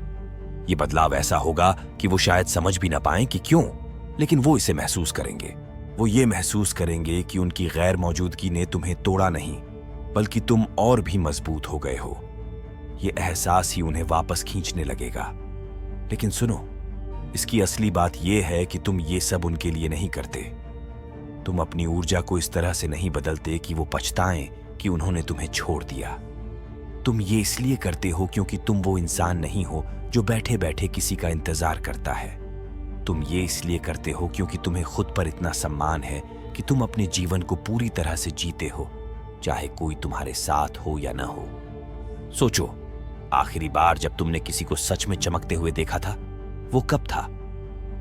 ये बदलाव ऐसा होगा कि वो शायद समझ भी ना पाएं कि क्यों, लेकिन वो इसे महसूस करेंगे। वो ये महसूस करेंगे कि उनकी गैर मौजूदगी ने तुम्हें तोड़ा नहीं, बल्कि तुम और भी मजबूत हो गए हो। ये एहसास ही उन्हें वापस खींचने लगेगा। लेकिन सुनो, इसकी असली बात यह है कि तुम ये सब उनके लिए नहीं करते। तुम अपनी ऊर्जा को इस तरह से नहीं बदलते कि वो पछताएं कि उन्होंने तुम्हें छोड़ दिया। तुम ये इसलिए करते हो क्योंकि तुम वो इंसान नहीं हो जो बैठे बैठे किसी का इंतजार करता है। तुम ये इसलिए करते हो क्योंकि तुम्हें खुद पर इतना सम्मान है कि तुम अपने जीवन को पूरी तरह से जीते हो, चाहे कोई तुम्हारे साथ हो या ना हो। सोचो, आखिरी बार जब तुमने किसी को सच में चमकते हुए देखा था, वो कब था?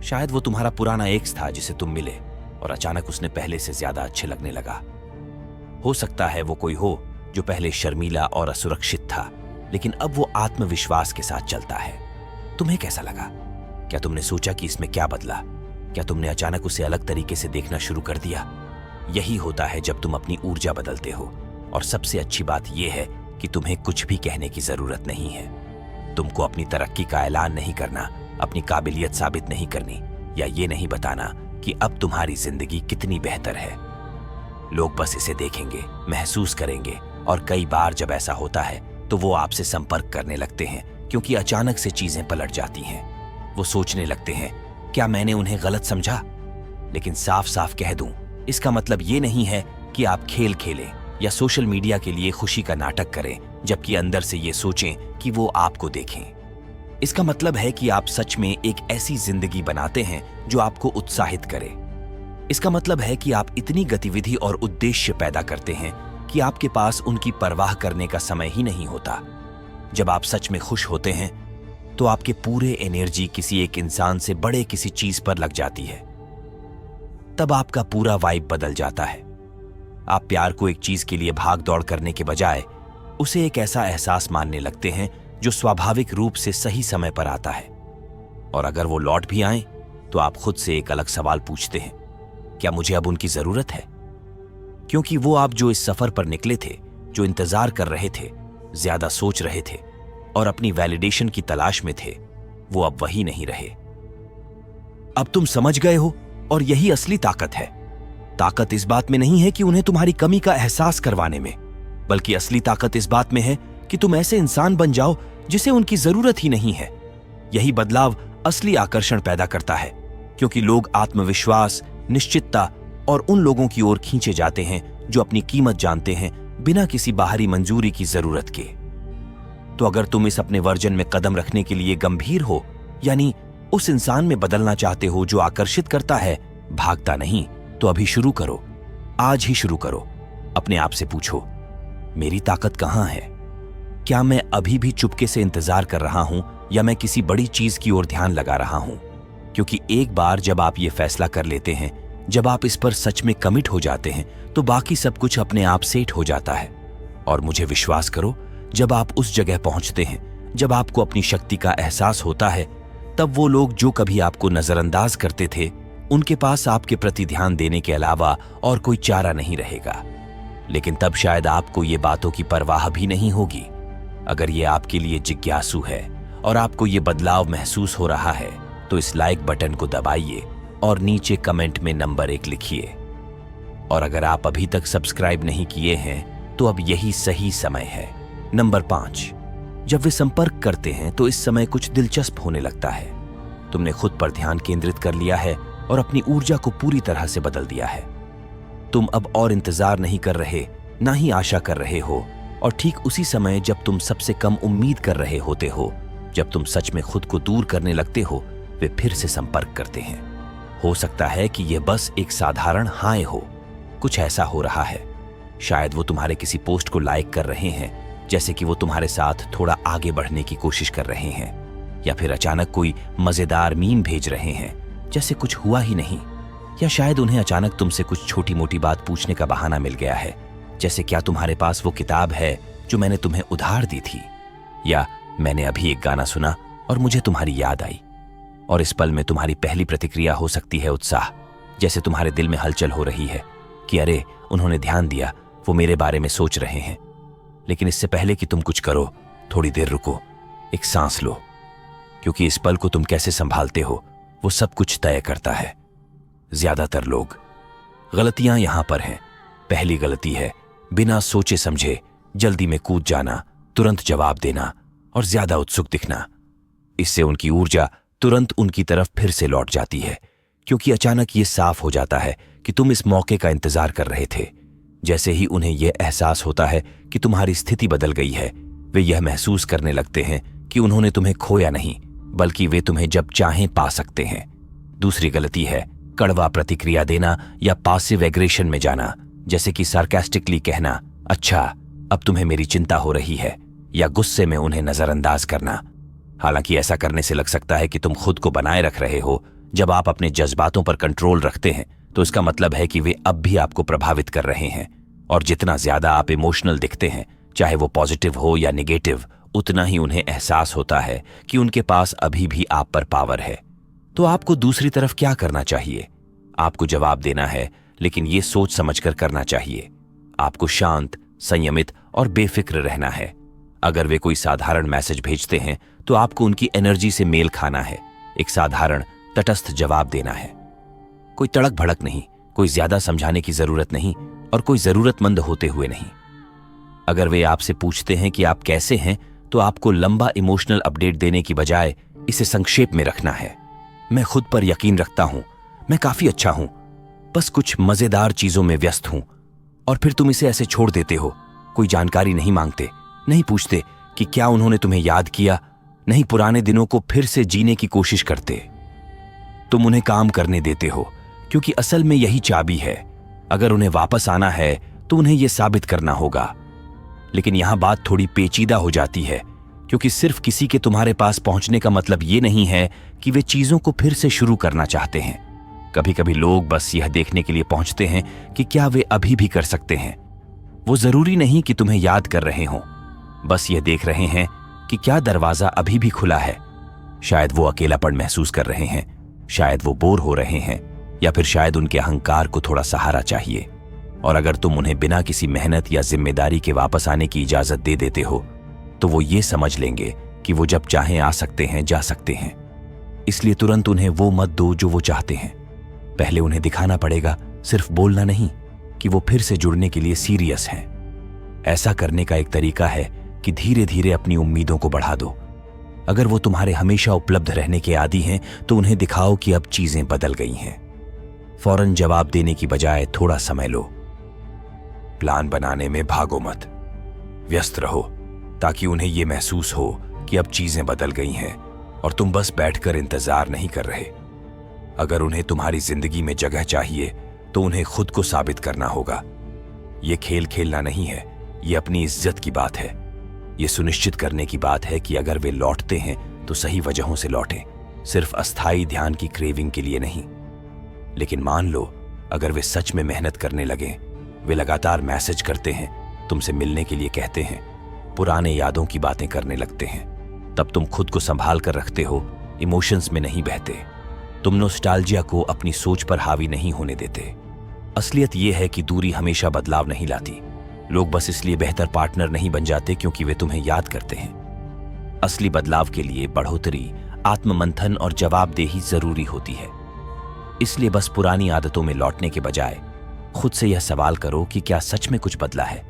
शायद वो तुम्हारा पुराना एक्स था जिसे तुम मिले और अचानक उसने पहले से ज्यादा अच्छे लगने लगा। हो सकता है वो कोई हो जो पहले शर्मीला और असुरक्षित था, लेकिन अब वो आत्मविश्वास के साथ चलता है। तुम्हें कैसा लगा? क्या तुमने सोचा कि इसमें क्या बदला? क्या तुमने अचानक उसे अलग तरीके से देखना शुरू कर दिया? यही होता है जब तुम अपनी ऊर्जा बदलते हो। और सबसे अच्छी बात यह है कि तुम्हें कुछ भी कहने की जरूरत नहीं है। तुमको अपनी तरक्की का ऐलान नहीं करना, अपनी काबिलियत साबित नहीं करनी, या ये नहीं बताना कि अब तुम्हारी जिंदगी कितनी बेहतर है। लोग बस इसे देखेंगे, महसूस करेंगे, और कई बार जब ऐसा होता है तो वो आपसे संपर्क करने लगते हैं, क्योंकि अचानक से चीजें पलट जाती हैं। वो सोचने लगते हैं, क्या मैंने उन्हें गलत समझा? लेकिन साफ साफ कह दूं, इसका मतलब ये नहीं है कि आप खेल खेलें या सोशल मीडिया के लिए खुशी का नाटक करें, जबकि अंदर से ये सोचें कि वो आपको देखें। इसका मतलब है कि आप सच में एक ऐसी जिंदगी बनाते हैं जो आपको उत्साहित करे। इसका मतलब है कि आप इतनी गतिविधि और उद्देश्य पैदा करते हैं कि आपके पास उनकी परवाह करने का समय ही नहीं होता। जब आप सच में खुश होते हैं तो आपके पूरे एनर्जी किसी एक इंसान से बड़े किसी चीज पर लग जाती है। तब आपका पूरा वाइब बदल जाता है। आप प्यार को एक चीज के लिए भाग दौड़ करने के बजाय उसे एक ऐसा एहसास मानने लगते हैं जो स्वाभाविक रूप से सही समय पर आता है। और अगर वो लौट भी आए तो आप खुद से एक अलग सवाल पूछते हैं, क्या मुझे अब उनकी जरूरत है? क्योंकि वो आप जो इस सफर पर निकले थे, जो इंतजार कर रहे थे, ज्यादा सोच रहे थे और अपनी वैलिडेशन की तलाश में थे, वो अब वही नहीं रहे। अब तुम समझ गए हो, और यही असली ताकत है। ताकत इस बात में नहीं है कि उन्हें तुम्हारी कमी का एहसास करवाने में, बल्कि असली ताकत इस बात में है कि तुम ऐसे इंसान बन जाओ जिसे उनकी जरूरत ही नहीं है। यही बदलाव असली आकर्षण पैदा करता है, क्योंकि लोग आत्मविश्वास, निश्चितता और उन लोगों की ओर खींचे जाते हैं जो अपनी कीमत जानते हैं बिना किसी बाहरी मंजूरी की जरूरत के। तो अगर तुम इस अपने वर्जन में कदम रखने के लिए गंभीर हो, यानी उस इंसान में बदलना चाहते हो जो आकर्षित करता है, भागता नहीं, तो अभी शुरू करो। आज ही शुरू करो। अपने आप से पूछो, मेरी ताकत कहाँ है? क्या मैं अभी भी चुपके से इंतजार कर रहा हूं या मैं किसी बड़ी चीज की ओर ध्यान लगा रहा हूं? क्योंकि एक बार जब आप ये फैसला कर लेते हैं, जब आप इस पर सच में कमिट हो जाते हैं, तो बाकी सब कुछ अपने आप सेट हो जाता है। और मुझे विश्वास करो, जब आप उस जगह पहुंचते हैं, जब आपको अपनी शक्ति का एहसास होता है, तब वो लोग जो कभी आपको नजरअंदाज करते थे, उनके पास आपके प्रति ध्यान देने के अलावा और कोई चारा नहीं रहेगा। लेकिन तब शायद आपको ये बातों की परवाह भी नहीं होगी। अगर ये आपके लिए जिज्ञासु है और आपको ये बदलाव महसूस हो रहा है, तो इस लाइक बटन को दबाइए और नीचे कमेंट में नंबर 1 लिखिए। और अगर आप अभी तक सब्सक्राइब नहीं किए हैं, तो अब यही सही समय है। नंबर 5, जब वे संपर्क करते हैं तो इस समय कुछ दिलचस्प होने लगता है। तुमने खुद पर ध्यान केंद्रित कर लिया है और अपनी ऊर्जा को पूरी तरह से बदल दिया है। तुम अब और इंतजार नहीं कर रहे, ना ही आशा कर रहे हो। और ठीक उसी समय जब तुम सबसे कम उम्मीद कर रहे होते हो, जब तुम सच में खुद को दूर करने लगते हो, वे फिर से संपर्क करते हैं। हो सकता है कि यह बस एक साधारण हाय हो। कुछ ऐसा हो रहा है, शायद वो तुम्हारे किसी पोस्ट को लाइक कर रहे हैं, जैसे कि वो तुम्हारे साथ थोड़ा आगे बढ़ने की कोशिश कर रहे हैं, या फिर अचानक कोई मजेदार मीम भेज रहे हैं, जैसे कुछ हुआ ही नहीं। या शायद उन्हें अचानक तुमसे कुछ छोटी मोटी बात पूछने का बहाना मिल गया है, जैसे क्या तुम्हारे पास वो किताब है जो मैंने तुम्हें उधार दी थी, या मैंने अभी एक गाना सुना और मुझे तुम्हारी याद आई। और इस पल में तुम्हारी पहली प्रतिक्रिया हो सकती है उत्साह, जैसे तुम्हारे दिल में हलचल हो रही है कि अरे, उन्होंने ध्यान दिया, वो मेरे बारे में सोच रहे हैं। लेकिन इससे पहले कि तुम कुछ करो, थोड़ी देर रुको, एक सांस लो, क्योंकि इस पल को तुम कैसे संभालते हो, वो सब कुछ तय करता है। ज्यादातर लोग गलतियां यहां पर हैं। पहली गलती है बिना सोचे समझे जल्दी में कूद जाना, तुरंत जवाब देना और ज्यादा उत्सुक दिखना। इससे उनकी ऊर्जा तुरंत उनकी तरफ फिर से लौट जाती है, क्योंकि अचानक ये साफ हो जाता है कि तुम इस मौके का इंतजार कर रहे थे। जैसे ही उन्हें यह एहसास होता है कि तुम्हारी स्थिति बदल गई है, वे यह महसूस करने लगते हैं कि उन्होंने तुम्हें खोया नहीं, बल्कि वे तुम्हें जब चाहें पा सकते हैं। दूसरी गलती है कड़वा प्रतिक्रिया देना या पासिव एग्रेशन में जाना, जैसे कि सार्कास्टिकली कहना, अच्छा अब तुम्हें मेरी चिंता हो रही है, या गुस्से में उन्हें नजरअंदाज करना। हालांकि ऐसा करने से लग सकता है कि तुम खुद को बनाए रख रहे हो। जब आप अपने जज्बातों पर कंट्रोल रखते हैं, तो इसका मतलब है कि वे अब भी आपको प्रभावित कर रहे हैं। और जितना ज्यादा आप इमोशनल दिखते हैं, चाहे वो पॉजिटिव हो या निगेटिव, उतना ही उन्हें एहसास होता है कि उनके पास अभी भी आप पर पावर है। तो आपको दूसरी तरफ क्या करना चाहिए? आपको जवाब देना है, लेकिन ये सोच समझकर करना चाहिए। आपको शांत, संयमित और बेफिक्र रहना है। अगर वे कोई साधारण मैसेज भेजते हैं, तो आपको उनकी एनर्जी से मेल खाना है। एक साधारण, तटस्थ जवाब देना है। कोई तड़क भड़क नहीं, कोई ज्यादा समझाने की जरूरत नहीं और कोई जरूरतमंद होते हुए नहीं। अगर वे आपसे पूछते हैं कि आप कैसे हैं, तो आपको लंबा इमोशनल अपडेट देने की बजाय इसे संक्षेप में रखना है। मैं खुद पर यकीन रखता हूं, मैं काफी अच्छा हूं, बस कुछ मजेदार चीजों में व्यस्त हूं। और फिर तुम इसे ऐसे छोड़ देते हो। कोई जानकारी नहीं मांगते, नहीं पूछते कि क्या उन्होंने तुम्हें याद किया, नहीं पुराने दिनों को फिर से जीने की कोशिश करते। तुम उन्हें काम करने देते हो, क्योंकि असल में यही चाबी है। अगर उन्हें वापस आना है, तो उन्हें यह साबित करना होगा। लेकिन यहां बात थोड़ी पेचीदा हो जाती है, क्योंकि सिर्फ किसी के तुम्हारे पास पहुंचने का मतलब यह नहीं है कि वे चीजों को फिर से शुरू करना चाहते हैं। कभी कभी लोग बस यह देखने के लिए पहुंचते हैं कि क्या वे अभी भी कर सकते हैं। वो जरूरी नहीं कि तुम्हें याद कर रहे हों, बस यह देख रहे हैं कि क्या दरवाजा अभी भी खुला है। शायद वो अकेलापन महसूस कर रहे हैं, शायद वो बोर हो रहे हैं, या फिर शायद उनके अहंकार को थोड़ा सहारा चाहिए। और अगर तुम उन्हें बिना किसी मेहनत या जिम्मेदारी के वापस आने की इजाजत दे देते हो, तो वो ये समझ लेंगे कि वो जब चाहें आ सकते हैं, जा सकते हैं। इसलिए तुरंत उन्हें वो मत दो जो वो चाहते हैं। पहले उन्हें दिखाना पड़ेगा, सिर्फ बोलना नहीं, कि वो फिर से जुड़ने के लिए सीरियस हैं। ऐसा करने का एक तरीका है कि धीरे धीरे अपनी उम्मीदों को बढ़ा दो। अगर वो तुम्हारे हमेशा उपलब्ध रहने के आदी हैं, तो उन्हें दिखाओ कि अब चीजें बदल गई हैं। फौरन जवाब देने की बजाय थोड़ा समय लो। प्लान बनाने में भागो मत, व्यस्त रहो, ताकि उन्हें यह महसूस हो कि अब चीजें बदल गई हैं और तुम बस बैठकर इंतजार नहीं कर रहे। अगर उन्हें तुम्हारी जिंदगी में जगह चाहिए, तो उन्हें खुद को साबित करना होगा। ये खेल खेलना नहीं है, ये अपनी इज्जत की बात है। ये सुनिश्चित करने की बात है कि अगर वे लौटते हैं तो सही वजहों से लौटें, सिर्फ अस्थायी ध्यान की क्रेविंग के लिए नहीं। लेकिन मान लो अगर वे सच में मेहनत करने लगें, वे लगातार मैसेज करते हैं, तुमसे मिलने के लिए कहते हैं, पुराने यादों की बातें करने लगते हैं, तब तुम खुद को संभाल कर रखते हो, इमोशंस में नहीं बहते। तुम नॉस्टैल्जिया को अपनी सोच पर हावी नहीं होने देते। असलियत यह है कि दूरी हमेशा बदलाव नहीं लाती। लोग बस इसलिए बेहतर पार्टनर नहीं बन जाते क्योंकि वे तुम्हें याद करते हैं। असली बदलाव के लिए बढ़ोतरी, आत्ममंथन और जवाबदेही जरूरी होती है। इसलिए बस पुरानी आदतों में लौटने के बजाय खुद से यह सवाल करो कि क्या सच में कुछ बदला है?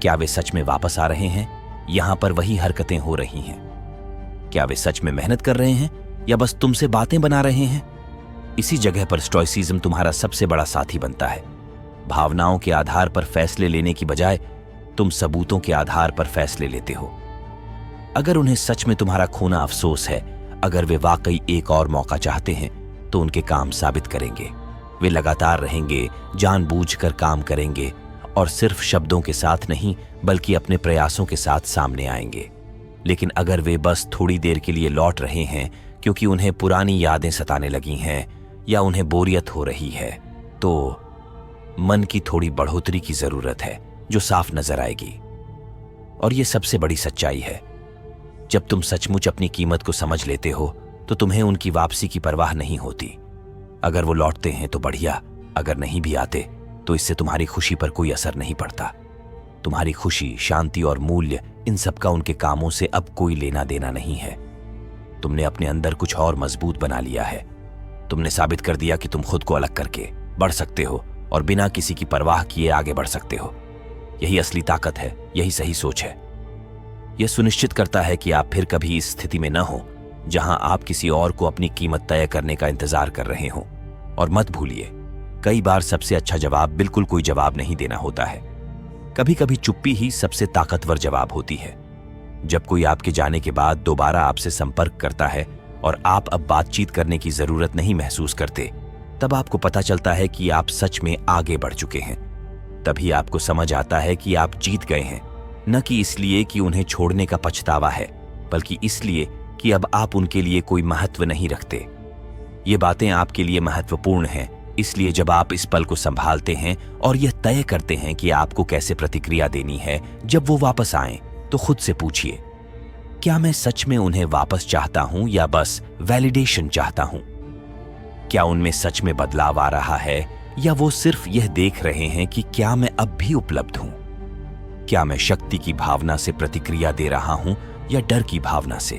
क्या वे सच में वापस आ रहे हैं? यहां पर वही हरकतें हो रही हैं? क्या वे सच में मेहनत कर रहे हैं या बस तुमसे बातें बना रहे हैं? इसी जगह पर स्टोइसिज्म तुम्हारा सबसे बड़ा साथी बनता है। भावनाओं के आधार पर फैसले लेने की बजाय तुम सबूतों के आधार पर फैसले लेते हो। अगर उन्हें सच में तुम्हारा खोना अफसोस है, अगर वे वाकई एक और मौका चाहते हैं, तो उनके काम साबित करेंगे। वे लगातार रहेंगे, जानबूझकर काम करेंगे और सिर्फ शब्दों के साथ नहीं बल्कि अपने प्रयासों के साथ सामने आएंगे। लेकिन अगर वे बस थोड़ी देर के लिए लौट रहे हैं क्योंकि उन्हें पुरानी यादें सताने लगी हैं या उन्हें बोरियत हो रही है, तो मन की थोड़ी बढ़ोतरी की जरूरत है जो साफ नजर आएगी। और यह सबसे बड़ी सच्चाई है। जब तुम सचमुच अपनी कीमत को समझ लेते हो तो तुम्हें उनकी वापसी की परवाह नहीं होती। अगर वो लौटते हैं तो बढ़िया, अगर नहीं भी आते तो इससे तुम्हारी खुशी पर कोई असर नहीं पड़ता। तुम्हारी खुशी, शांति और मूल्य, इन सब का उनके कामों से अब कोई लेना देना नहीं है। तुमने अपने अंदर कुछ और मजबूत बना लिया है। तुमने साबित कर दिया कि तुम खुद को अलग करके बढ़ सकते हो और बिना किसी की परवाह किए आगे बढ़ सकते हो। यही असली ताकत है, यही सही सोच है। यह सुनिश्चित करता है कि आप फिर कभी इस स्थिति में न हो जहां आप किसी और को अपनी कीमत तय करने का इंतजार कर रहे हो। और मत भूलिए, कई बार सबसे अच्छा जवाब बिल्कुल कोई जवाब नहीं देना होता है। कभी कभी चुप्पी ही सबसे ताकतवर जवाब होती है। जब कोई आपके जाने के बाद दोबारा आपसे संपर्क करता है और आप अब बातचीत करने की जरूरत नहीं महसूस करते, तब आपको पता चलता है कि आप सच में आगे बढ़ चुके हैं। तभी आपको समझ आता है कि आप जीत गए हैं, न कि इसलिए कि उन्हें छोड़ने का पछतावा है, बल्कि इसलिए कि अब आप उनके लिए कोई महत्व नहीं रखते। ये बातें आपके लिए महत्वपूर्ण हैं, इसलिए जब आप इस पल को संभालते हैं और यह तय करते हैं कि आपको कैसे प्रतिक्रिया देनी है जब वो वापस आएं, तो खुद से पूछिए, क्या मैं सच में उन्हें वापस चाहता हूं या बस वैलिडेशन चाहता हूं? क्या उनमें सच में बदलाव आ रहा है या वो सिर्फ यह देख रहे हैं कि क्या मैं अब भी उपलब्ध हूं? क्या मैं शक्ति की भावना से प्रतिक्रिया दे रहा हूं या डर की भावना से?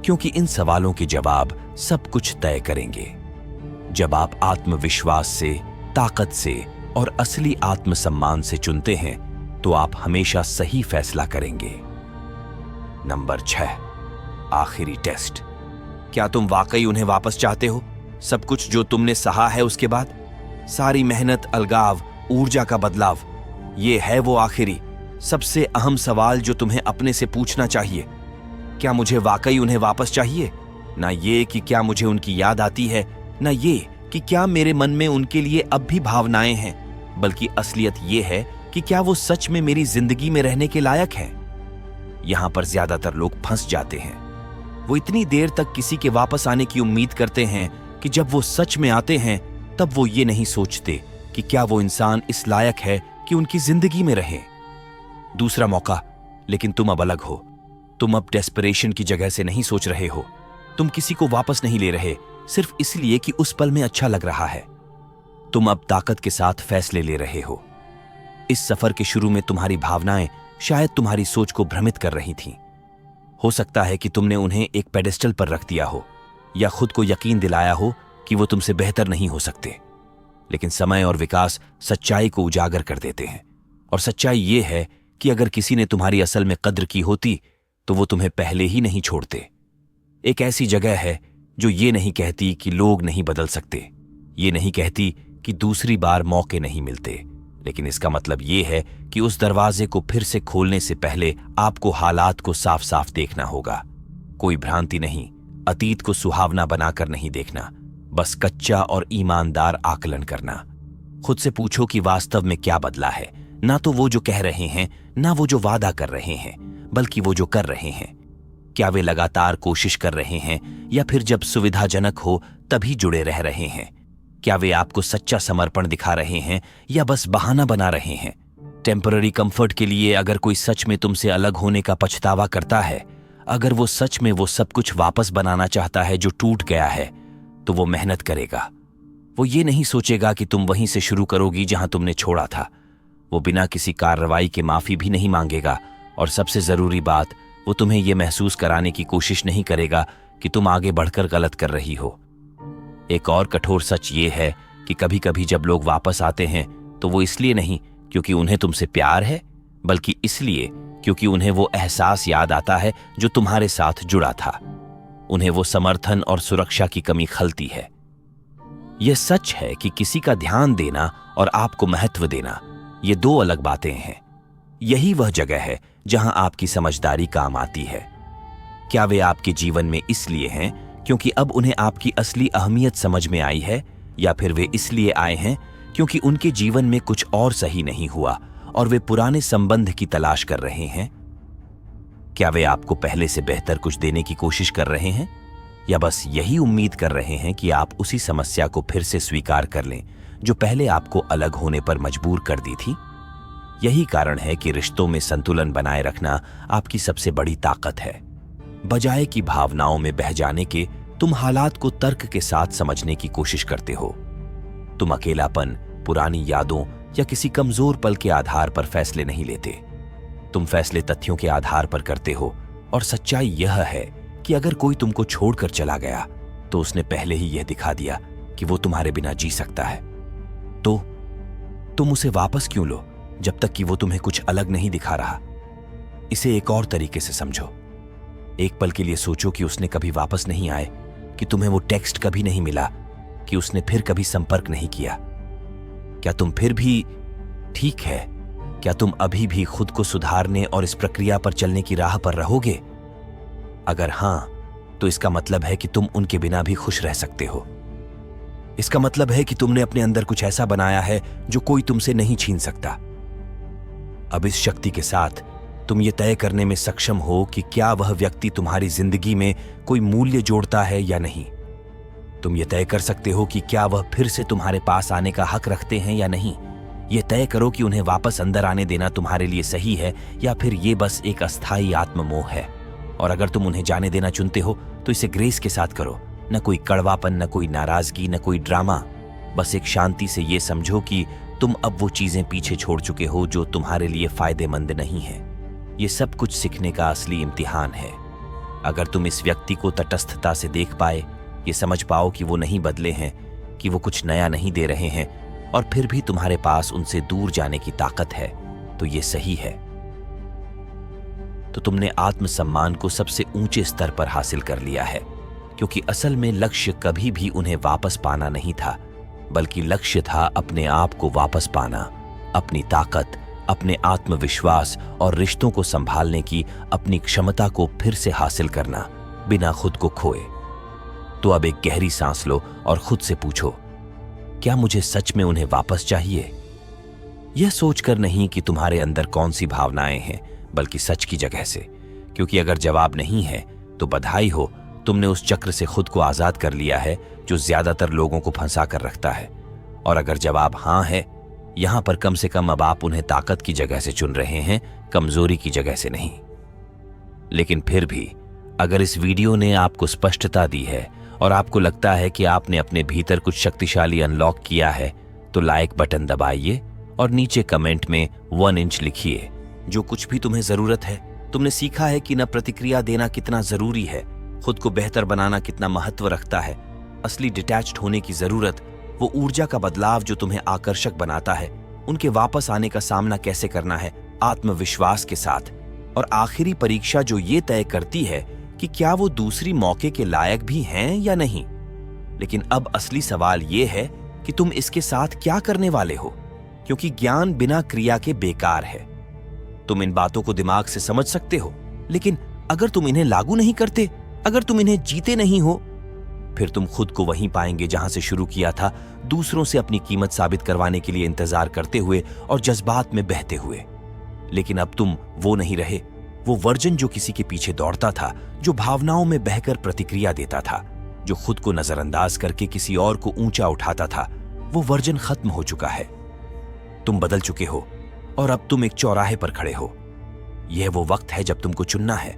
क्योंकि इन सवालों के जवाब सब कुछ तय करेंगे। जब आप आत्मविश्वास से, ताकत से और असली आत्मसम्मान से चुनते हैं, तो आप हमेशा सही फैसला करेंगे। नंबर 6, आखिरी टेस्ट। क्या तुम वाकई उन्हें वापस चाहते हो? सब कुछ जो तुमने सहा है उसके बाद, सारी मेहनत, अलगाव, ऊर्जा का बदलाव, ये है वो आखिरी, सबसे अहम सवाल जो तुम्हें अपने से पूछना चाहिए। क्या मुझे वाकई उन्हें वापस चाहिए? ना ये कि क्या मुझे उनकी याद आती है, ना ये कि क्या मेरे मन में उनके लिए अब भी भावनाएं हैं, बल्कि असलियत ये है कि क्या वो सच में मेरी जिंदगी में रहने के लायक हैं। यहां पर ज्यादातर लोग फंस जाते हैं। वो इतनी देर तक किसी के वापस आने की उम्मीद करते हैं कि जब वो सच में आते हैं तब वो ये नहीं सोचते कि क्या वो इंसान इस लायक है कि उनकी जिंदगी में रहे। दूसरा मौका, लेकिन तुम अब अलग हो। तुम अब डेस्परेशन की जगह से नहीं सोच रहे हो। तुम किसी को वापस नहीं ले रहे सिर्फ इसलिए कि उस पल में अच्छा लग रहा है। तुम अब ताकत के साथ फैसले ले रहे हो। इस सफर के शुरू में तुम्हारी भावनाएं शायद तुम्हारी सोच को भ्रमित कर रही थीं। हो सकता है कि तुमने उन्हें एक पेडेस्टल पर रख दिया हो या खुद को यकीन दिलाया हो कि वो तुमसे बेहतर नहीं हो सकते। लेकिन समय और विकास सच्चाई को उजागर कर देते हैं, और सच्चाई ये है कि अगर किसी ने तुम्हारी असल में कद्र की होती तो वो तुम्हें पहले ही नहीं छोड़ते। एक ऐसी जगह है जो ये नहीं कहती कि लोग नहीं बदल सकते, ये नहीं कहती कि दूसरी बार मौके नहीं मिलते, लेकिन इसका मतलब ये है कि उस दरवाजे को फिर से खोलने से पहले आपको हालात को साफ साफ देखना होगा। कोई भ्रांति नहीं, अतीत को सुहावना बनाकर नहीं देखना, बस कच्चा और ईमानदार आकलन करना। खुद से पूछो कि वास्तव में क्या बदला है, ना तो वो जो कह रहे हैं, ना वो जो वादा कर रहे हैं, बल्कि वो जो कर रहे हैं। क्या वे लगातार कोशिश कर रहे हैं या फिर जब सुविधाजनक हो तभी जुड़े रह रहे हैं? क्या वे आपको सच्चा समर्पण दिखा रहे हैं या बस बहाना बना रहे हैं? टेम्पररी कंफर्ट के लिए अगर कोई सच में तुमसे अलग होने का पछतावा करता है, अगर वो सच में वो सब कुछ वापस बनाना चाहता है जो टूट गया है, तो वो मेहनत करेगा। वो ये नहीं सोचेगा कि तुम वहीं से शुरू करोगी जहां तुमने छोड़ा था। वो बिना किसी कार्रवाई के माफी भी नहीं मांगेगा, और सबसे जरूरी बात, वो तुम्हें ये महसूस कराने की कोशिश नहीं करेगा कि तुम आगे बढ़कर गलत कर रही हो। एक और कठोर सच ये है कि कभी कभी जब लोग वापस आते हैं तो वो इसलिए नहीं क्योंकि उन्हें तुमसे प्यार है, बल्कि इसलिए क्योंकि उन्हें वो एहसास याद आता है जो तुम्हारे साथ जुड़ा था। उन्हें वो समर्थन और सुरक्षा की कमी खलती है। यह सच है कि किसी का ध्यान देना और आपको महत्व देना, ये दो अलग बातें हैं। यही वह जगह है जहां आपकी समझदारी काम आती है। क्या वे आपके जीवन में इसलिए हैं क्योंकि अब उन्हें आपकी असली अहमियत समझ में आई है, या फिर वे इसलिए आए हैं क्योंकि उनके जीवन में कुछ और सही नहीं हुआ और वे पुराने संबंध की तलाश कर रहे हैं? क्या वे आपको पहले से बेहतर कुछ देने की कोशिश कर रहे हैं, या बस यही उम्मीद कर रहे हैं कि आप उसी समस्या को फिर से स्वीकार कर लें जो पहले आपको अलग होने पर मजबूर कर दी थी? यही कारण है कि रिश्तों में संतुलन बनाए रखना आपकी सबसे बड़ी ताकत है। बजाय कि भावनाओं में बह जाने के, तुम हालात को तर्क के साथ समझने की कोशिश करते हो। तुम अकेलापन, पुरानी यादों या किसी कमजोर पल के आधार पर फैसले नहीं लेते। तुम फैसले तथ्यों के आधार पर करते हो, और सच्चाई यह है कि अगर कोई तुमको छोड़कर चला गया तो उसने पहले ही यह दिखा दिया कि वो तुम्हारे बिना जी सकता है। तो तुम उसे वापस क्यों लो जब तक कि वो तुम्हें कुछ अलग नहीं दिखा रहा? इसे एक और तरीके से समझो। एक पल के लिए सोचो कि उसने कभी वापस नहीं आए, कि तुम्हें वो टेक्स्ट कभी नहीं मिला, कि उसने फिर कभी संपर्क नहीं किया। क्या तुम फिर भी ठीक है? क्या तुम अभी भी खुद को सुधारने और इस प्रक्रिया पर चलने की राह पर रहोगे? अगर हां, तो इसका मतलब है कि तुम उनके बिना भी खुश रह सकते हो। इसका मतलब है कि तुमने अपने अंदर कुछ ऐसा बनाया है जो कोई तुमसे नहीं छीन सकता। अब इस शक्ति के साथ तुम ये तय करने में सक्षम हो कि क्या वह व्यक्ति तुम्हारी जिंदगी में कोई मूल्य जोड़ता है या नहीं। तुम ये तय कर सकते हो कि क्या वह फिर से तुम्हारे पास आने का हक रखते हैं या नहीं। ये तय करो कि उन्हें वापस अंदर आने देना तुम्हारे लिए सही है या फिर ये बस एक अस्थायी आत्ममोह है। और अगर तुम उन्हें जाने देना चुनते हो तो इसे ग्रेस के साथ करो। न कोई कड़वापन, न कोई नाराजगी, न कोई ड्रामा। बस एक शांति से ये समझो कि तुम अब वो चीजें पीछे छोड़ चुके हो जो तुम्हारे लिए फायदेमंद नहीं है। ये सब कुछ सीखने का असली इम्तिहान है। अगर तुम इस व्यक्ति को तटस्थता से देख पाए, ये समझ पाओ कि वो नहीं बदले हैं, कि वो कुछ नया नहीं दे रहे हैं, और फिर भी तुम्हारे पास उनसे दूर जाने की ताकत है, तो ये सही है। तो तुमने आत्मसम्मान को सबसे ऊंचे स्तर पर हासिल कर लिया है, क्योंकि असल में लक्ष्य कभी भी उन्हें वापस पाना नहीं था, बल्कि लक्ष्य था अपने आप को वापस पाना, अपनी ताकत, अपने आत्मविश्वास और रिश्तों को संभालने की अपनी क्षमता को फिर से हासिल करना, बिना खुद को खोए। तो अब एक गहरी सांस लो और खुद से पूछो, क्या मुझे सच में उन्हें वापस चाहिए? यह सोचकर नहीं कि तुम्हारे अंदर कौन सी भावनाएं हैं, बल्कि सच की जगह से। क्योंकि अगर जवाब नहीं है तो बधाई हो, तुमने उस चक्र से खुद को आजाद कर लिया है जो ज्यादातर लोगों को फंसा कर रखता है। और अगर जवाब हां है, यहां पर कम से कम अब आप उन्हें ताकत की जगह से चुन रहे हैं, कमजोरी की जगह से नहीं। लेकिन फिर भी अगर इस वीडियो ने आपको स्पष्टता दी है और आपको लगता है कि आपने अपने भीतर कुछ शक्तिशाली अनलॉक किया है, तो लाइक बटन दबाइए और नीचे कमेंट में 1 इंच लिखिए। जो कुछ भी तुम्हें जरूरत है, तुमने सीखा है कि न प्रतिक्रिया देना कितना जरूरी है, खुद को बेहतर बनाना कितना महत्व रखता है, असली डिटैच्ड होने की जरूरत, वो ऊर्जा का बदलाव जो तुम्हें आकर्षक बनाता है, उनके वापस आने का सामना कैसे करना है आत्मविश्वास के साथ, और आखिरी परीक्षा जो ये तय करती है कि क्या वो दूसरी मौके के लायक भी हैं या नहीं। लेकिन अब असली सवाल ये है कि तुम इसके साथ क्या करने वाले हो, क्योंकि ज्ञान बिना क्रिया के बेकार है। तुम इन बातों को दिमाग से समझ सकते हो, लेकिन अगर तुम इन्हें लागू नहीं करते, अगर तुम इन्हें जीते नहीं हो, फिर तुम खुद को वहीं पाएंगे जहां से शुरू किया था, दूसरों से अपनी कीमत साबित करवाने के लिए इंतजार करते हुए और जज्बात में बहते हुए। लेकिन अब तुम वो नहीं रहे, वो वर्जन जो किसी के पीछे दौड़ता था, जो भावनाओं में बहकर प्रतिक्रिया देता था, जो खुद को नजरअंदाज करके किसी और को ऊंचा उठाता था। वो वर्जन खत्म हो चुका है। तुम बदल चुके हो और अब तुम एक चौराहे पर खड़े हो। यह वो वक्त है जब तुमको चुनना है।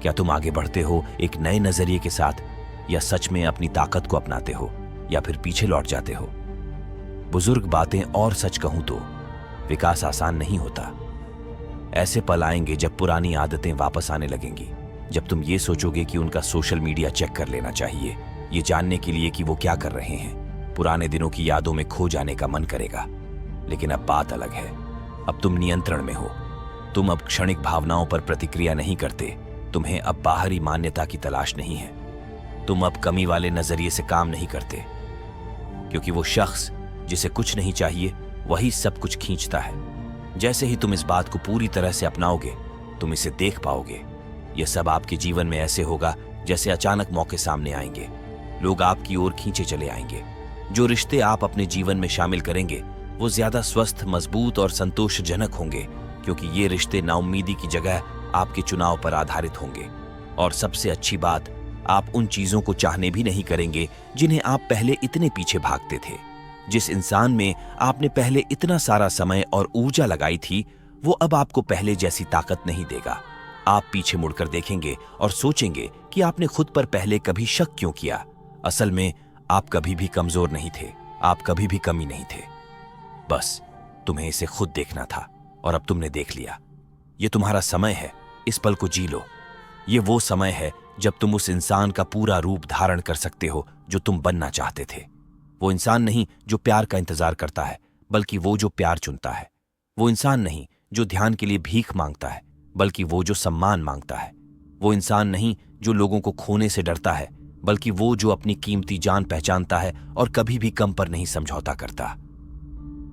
क्या तुम आगे बढ़ते हो एक नए नजरिए के साथ, या सच में अपनी ताकत को अपनाते हो, या फिर पीछे लौट जाते हो? बुजुर्ग बातें और सच कहूं तो विकास आसान नहीं होता। ऐसे पल आएंगे जब पुरानी आदतें वापस आने लगेंगी, जब तुम ये सोचोगे कि उनका सोशल मीडिया चेक कर लेना चाहिए, ये जानने के लिए कि वो क्या कर रहे हैं। पुराने दिनों की यादों में खो जाने का मन करेगा। लेकिन अब बात अलग है। अब तुम नियंत्रण में हो। तुम अब क्षणिक भावनाओं पर प्रतिक्रिया नहीं करते। तुम्हें अब बाहरी मान्यता की तलाश नहीं है। तुम अब कमी वाले नजरिए से काम नहीं करते, क्योंकि वो शख्स जिसे कुछ नहीं चाहिए वही सब कुछ खींचता है। जैसे ही तुम इस बात को पूरी तरह से अपनाओगे, तुम इसे देख पाओगे। यह सब आपके जीवन में ऐसे होगा जैसे अचानक मौके सामने आएंगे। लोग आपकी ओर खींचे चले आएंगे। जो रिश्ते आप अपने जीवन में शामिल करेंगे वो ज्यादा स्वस्थ, मजबूत और संतोषजनक होंगे, क्योंकि ये रिश्ते नाउम्मीदी की जगह आपके चुनाव पर आधारित होंगे। और सबसे अच्छी बात, आप उन चीजों को चाहने भी नहीं करेंगे जिन्हें आप पहले इतने पीछे भागते थे। जिस इंसान में आपने पहले इतना सारा समय और ऊर्जा लगाई थी, वो अब आपको पहले जैसी ताकत नहीं देगा। आप पीछे मुड़कर देखेंगे और सोचेंगे कि आपने खुद पर पहले कभी शक क्यों किया। असल में आप कभी भी कमजोर नहीं थे, आप कभी भी कमी नहीं थे। बस तुम्हें इसे खुद देखना था, और अब तुमने देख लिया। ये तुम्हारा समय है, इस पल को जी लो। ये वो समय है जब तुम उस इंसान का पूरा रूप धारण कर सकते हो जो तुम बनना चाहते थे। वो इंसान नहीं जो प्यार का इंतजार करता है, बल्कि वो जो प्यार चुनता है। वो इंसान नहीं जो ध्यान के लिए भीख मांगता है, बल्कि वो जो सम्मान मांगता है। वो इंसान नहीं जो लोगों को खोने से डरता है, बल्कि वो जो अपनी कीमती जान पहचानता है और कभी भी कम पर नहीं समझौता करता।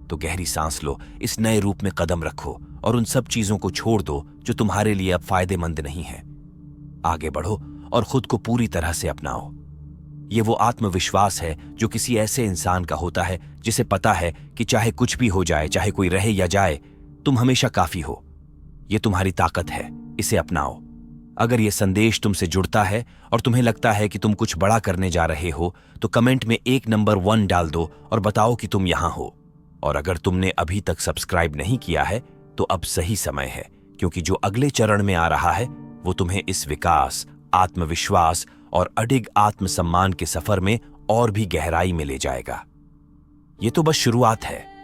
तो गहरी सांस लो, इस नए रूप में कदम रखो और उन सब चीजों को छोड़ दो जो तुम्हारे लिए अब फायदेमंद नहीं है। आगे बढ़ो और खुद को पूरी तरह से अपनाओ। ये वो आत्मविश्वास है जो किसी ऐसे इंसान का होता है जिसे पता है कि चाहे कुछ भी हो जाए, चाहे कोई रहे या जाए, तुम हमेशा काफी हो। ये तुम्हारी ताकत है, इसे अपनाओ। अगर ये संदेश तुमसे जुड़ता है और तुम्हें लगता है कि तुम कुछ बड़ा करने जा रहे हो, तो कमेंट में एक नंबर 1 डाल दो और बताओ कि तुम यहां हो। और अगर तुमने अभी तक सब्सक्राइब नहीं किया है, तो अब सही समय है, क्योंकि जो अगले चरण में आ रहा है वो तुम्हें इस विकास, आत्मविश्वास और अडिग आत्मसम्मान के सफर में और भी गहराई में ले जाएगा। ये तो बस शुरुआत है।